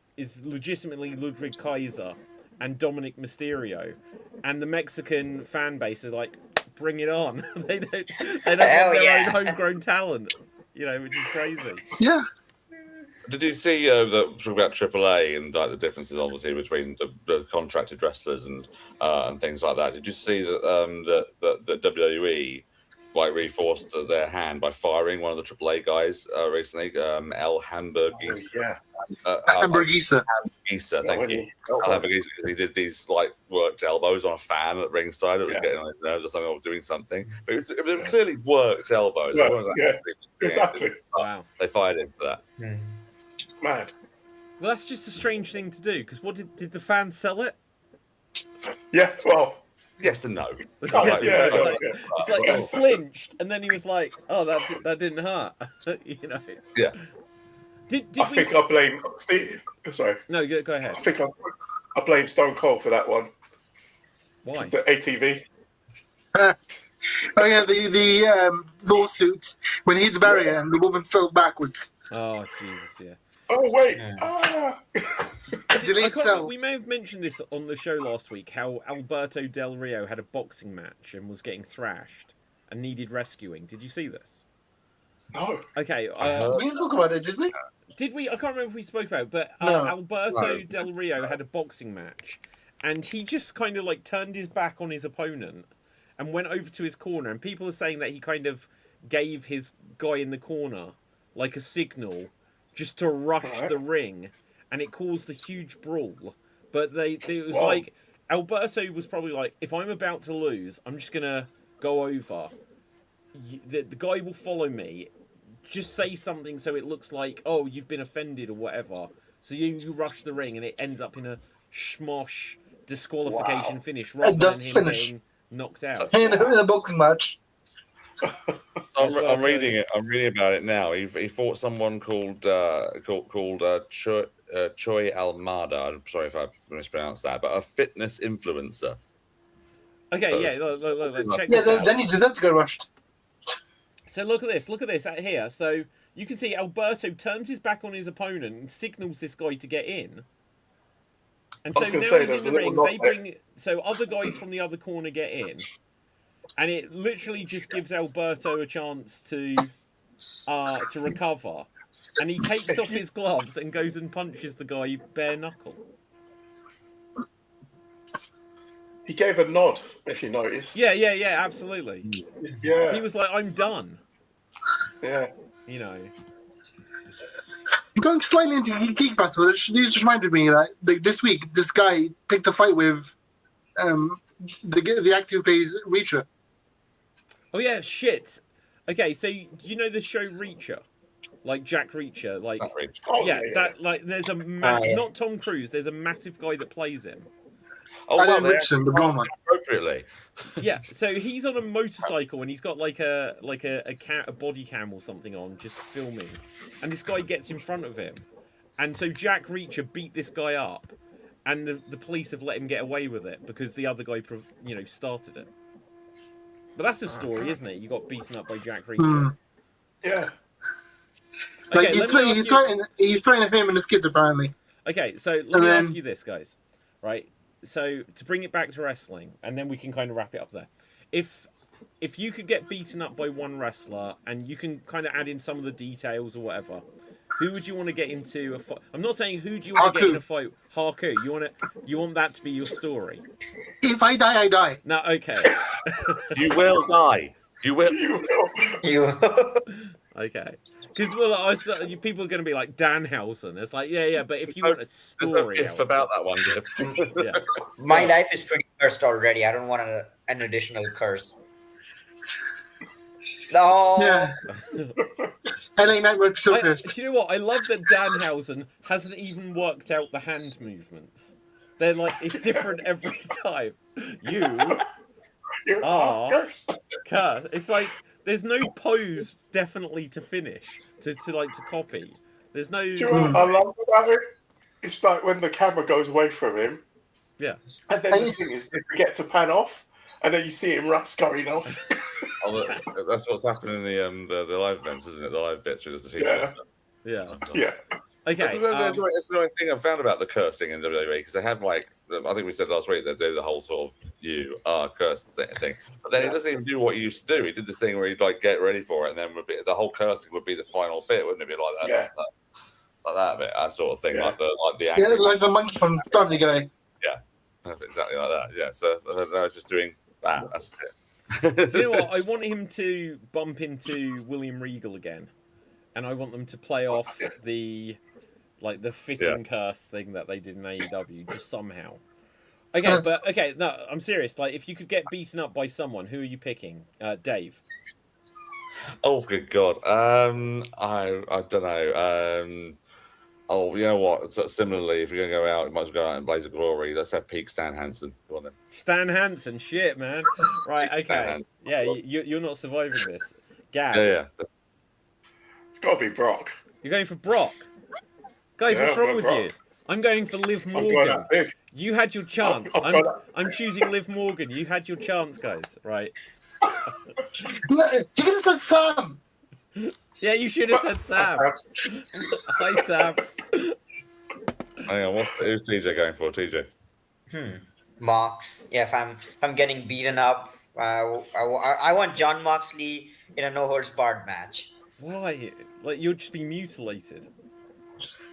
legitimately Ludwig Kaiser and Dominic Mysterio, and the Mexican fan base are like, bring it on. they don't have their own homegrown talent, you know, which is crazy. Yeah. Did you see the talk about AAA and like the differences obviously between the contracted wrestlers and things like that? Did you see that that WWE like reinforced their hand by firing one of the AAA guys recently, El Hamburguesa? Hamburguesa. Hamburguesa, thank you. El Hamburguesa, he did these like worked elbows on a fan at ringside that was getting on his nerves or something, or doing something. But it was clearly worked elbows. Yeah, It wasn't actually- exactly. Wow. They fired him for that. Mad. Well, that's just a strange thing to do, because what did the fans sell it? Yeah, well, Yes and no. It's Oh, like, yeah, it's like he flinched, and then he was like, "Oh, that didn't hurt," you know. Yeah. Did I we? think I blame Steve. Sorry. No, go ahead. I think I blame Stone Cold for that one. Why? The ATV. Oh yeah, the lawsuit when he hit the barrier and the woman fell backwards. Oh Jesus, yeah. Oh, wait. Delete cell. We may have mentioned this on the show last week, how Alberto Del Rio had a boxing match and was getting thrashed and needed rescuing. Did you see this? No. Okay. We didn't talk about it, did we? Did we? I can't remember if we spoke about it, but No. Alberto Del Rio had a boxing match, and he just kind of like turned his back on his opponent and went over to his corner, and people are saying that he kind of gave his guy in the corner like a signal just to rush the ring, and it caused a huge brawl. But it was like Alberto was probably like, if I'm about to lose, I'm just gonna go over. The guy will follow me. Just say something so it looks like, oh, you've been offended or whatever. So you rush the ring, and it ends up in a schmosh disqualification finish rather than him getting knocked out. In a boxing match. I'm reading it. I'm reading about it now. He fought someone called Choi Almada. I'm sorry if I've mispronounced that, but a fitness influencer. Okay, So yeah, look, check Yeah, this out. then he deserves to get rushed. So look at this out here. So you can see Alberto turns his back on his opponent and signals this guy to get in. And I was so gonna now say, he's there's in a the ring. little They knot there. bring so other guys from the other corner get in, and it literally just gives Alberto a chance to recover. And he takes off his gloves and goes and punches the guy bare knuckle. He gave a nod, if you notice. Yeah, absolutely. Yeah. He was like, "I'm done," Yeah. you know. Going slightly into Geek Battle, it just reminded me that this week, this guy picked a fight with the actor who plays Reacher. Oh yeah, shit. Okay, so you know the show Reacher, like Jack Reacher, like Oh, yeah, that like there's a not Tom Cruise. There's a massive guy that plays him. Oh, I well, didn't reach him, the blonde one. appropriately. Yeah, so he's on a motorcycle and he's got like a body cam or something on, just filming, and this guy gets in front of him, and so Jack Reacher beat this guy up, and the police have let him get away with it because the other guy, started it. But that's a story, isn't it? You got beaten up by Jack Reacher. Hmm. Yeah. Like Okay, let me ask you. he's threatening him and his kids apparently. Okay, so let And me ask then- you this, guys. Right? So to bring it back to wrestling, and then we can kind of wrap it up there. If you could get beaten up by one wrestler, and you can kind of add in some of the details or whatever, who would you want to get into a fight? I'm not saying who do you want to get in a fight. Haku. You want that to be your story. If I die, I die. No, okay. You will die. You will. You. Okay. Because people are going to be like Danhausen. It's like, yeah, but if you want a There's no story gif about that one. yeah. My life is pretty cursed already. I don't want an additional curse. No. Yeah. LA Nightmare so pissed. Do you know what? I love that Danhausen hasn't even worked out the hand movements. They're like, it's different every time. You are cursed. It's like, there's no pose definitely to finish, to copy. There's no... Do you know what I love about it? It's like when the camera goes away from him, Yeah. and then the thing is, they forget to pan off, and then you see him Russ going off. That's what's happening in the live events, isn't it? The live bits with the TV. Yeah. Yeah. Yeah. Okay. That's the only thing I've found about the cursing in WWE, because they have, like, I think we said last week, they do the whole sort of you are cursed thing, but then he doesn't even do what he used to do. He did this thing where he'd like get ready for it, and then the whole cursing would be the final bit, wouldn't it? Be like that, like that bit, that sort of thing, Yeah. like the Yeah, angry, like the monkey from Family Guy. exactly like that. Yeah, so I was just doing that. That's it. Do you know what? I want him to bump into William Regal again, and I want them to play off the fitting curse thing that they did in AEW just somehow. Okay, no, I'm serious. Like, if you could get beaten up by someone, who are you picking? Dave. Oh, good God. I don't know. Oh, you know what? So similarly, if you're going to go out, you might as well go out in Blaze of Glory. Let's have peak Stan Hansen. Go on then. Stan Hansen, shit, man. Right, okay. Hansen. Yeah, you're not surviving this. Gav, Yeah. It's got to be Brock. you're going for Brock. Guys, Yeah, what's wrong I'm with going you? I'm going for Liv I'm going Morgan. that big. You had your chance. I've got I'm choosing Liv Morgan. You had your chance, guys. Right. No, you could have said Sam. Yeah, you should have said Sam. Hi, Sam. Hang on, who's TJ going for? TJ. Mox. Yeah, if I'm getting beaten up, I want John Moxley in a no holds barred match. Why? Like, you'll just be mutilated.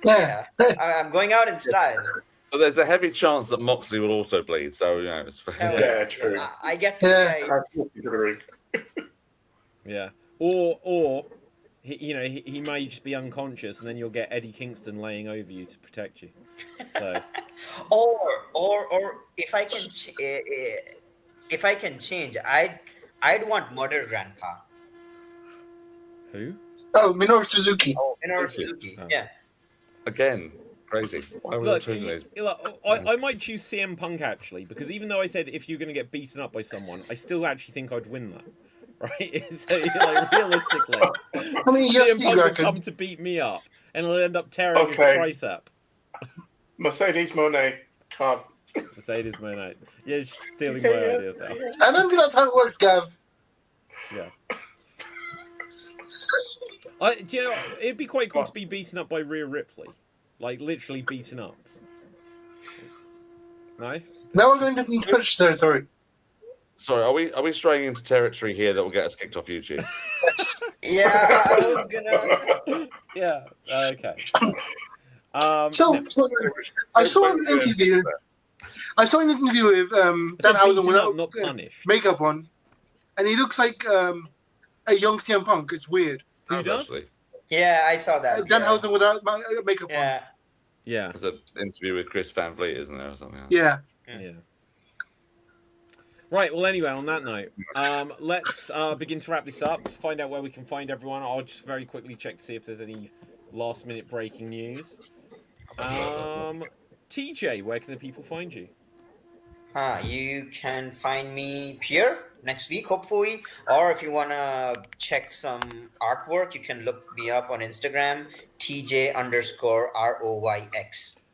Yeah. I'm going out in style. So there's a heavy chance that Moxley will also bleed. So it's Yeah, true. I get to Yeah. say, That's what you're doing. Yeah. Or he may just be unconscious, and then you'll get Eddie Kingston laying over you to protect you. So or if I can change, I'd want Murder Grandpa. who? Oh, Minoru Suzuki. Minoru Suzuki. Suzuki. Yeah. Again, crazy. Why would I Look, choose these? I might choose CM Punk actually, because even though I said if you're going to get beaten up by someone, I still actually think I'd win that. Right? So, like, realistically, I mean, CM UFC Punk will record. come to beat me up, and I'll end up tearing his Okay. tricep. Mercedes Monet, come. Mercedes Monet. Yeah, she's stealing my ideas now. I don't think that's how it works, Gav. Yeah. Do you know, it'd be quite cool to be beaten up by Rhea Ripley. Like, literally beaten up. No? Now we're going to Twitch territory. Sorry, are we straying into territory here that will get us kicked off YouTube? Yeah, I was gonna. Yeah, okay. So, no. I saw an interview. I saw an interview with So Dan Housen beaten without up, not punished. makeup on, and he looks like a young CM Punk. It's weird. Who does? Actually, Yeah, I saw that. Dan yeah. Housen without makeup on. Yeah. Yeah, there's an interview with Chris Van Vliet, isn't there, or something? Yeah. yeah. Right, well, anyway, on that note, let's begin to wrap this up, find out where we can find everyone. I'll just very quickly check to see if there's any last-minute breaking news. TJ, where can the people find you? You can find me here next week, hopefully. Or if you want to check some artwork, you can look me up on Instagram, TJ_ROYX.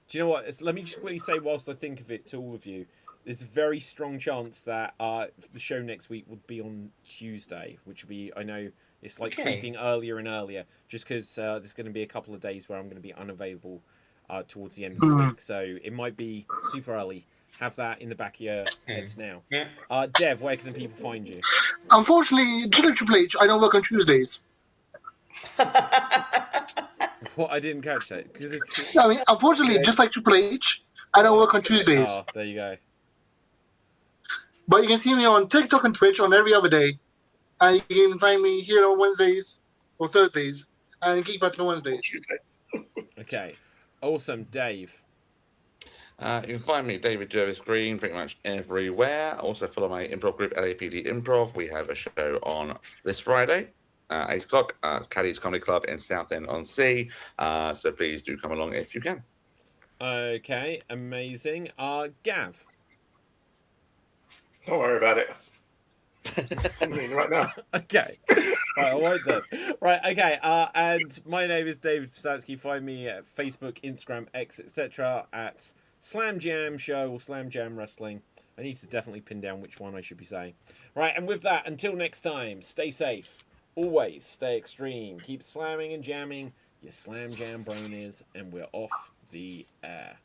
Do you know what? Let me just quickly say, whilst I think of it, to all of you, there's a very strong chance that the show next week would be on Tuesday, which would be, I know it's like Okay. creeping earlier and earlier, just because there's going to be a couple of days where I'm going to be unavailable towards the end of the week, so it might be super early. Have that in the back of your heads now. Yeah. Dev, where can the people find you? Unfortunately, just like Triple H, I don't work on Tuesdays. What? I didn't catch that. I mean, unfortunately, just like Triple H, I don't work on Tuesdays. Oh, there you go. But you can see me on TikTok and Twitch on every other day. And you can find me here on Wednesdays or Thursdays and Geek Battle on Wednesdays. Okay. Awesome. Dave. You can find me, David Jervis Green, pretty much everywhere. Also follow my improv group, LAPD Improv. We have a show on this Friday, 8 o'clock, Caddy's Comedy Club in Southend-on-Sea. So please do come along if you can. Okay. Amazing. Gav. Don't worry about it. Something right now. Okay. Right, all right then. Right, okay. And my name is David Psatsky. Find me at Facebook, Instagram, X, etc. at Slam Jam Show or Slam Jam Wrestling. I need to definitely pin down which one I should be saying. Right, and with that, until next time, stay safe. Always stay extreme. Keep slamming and jamming your Slam Jam bronies, and we're off the air.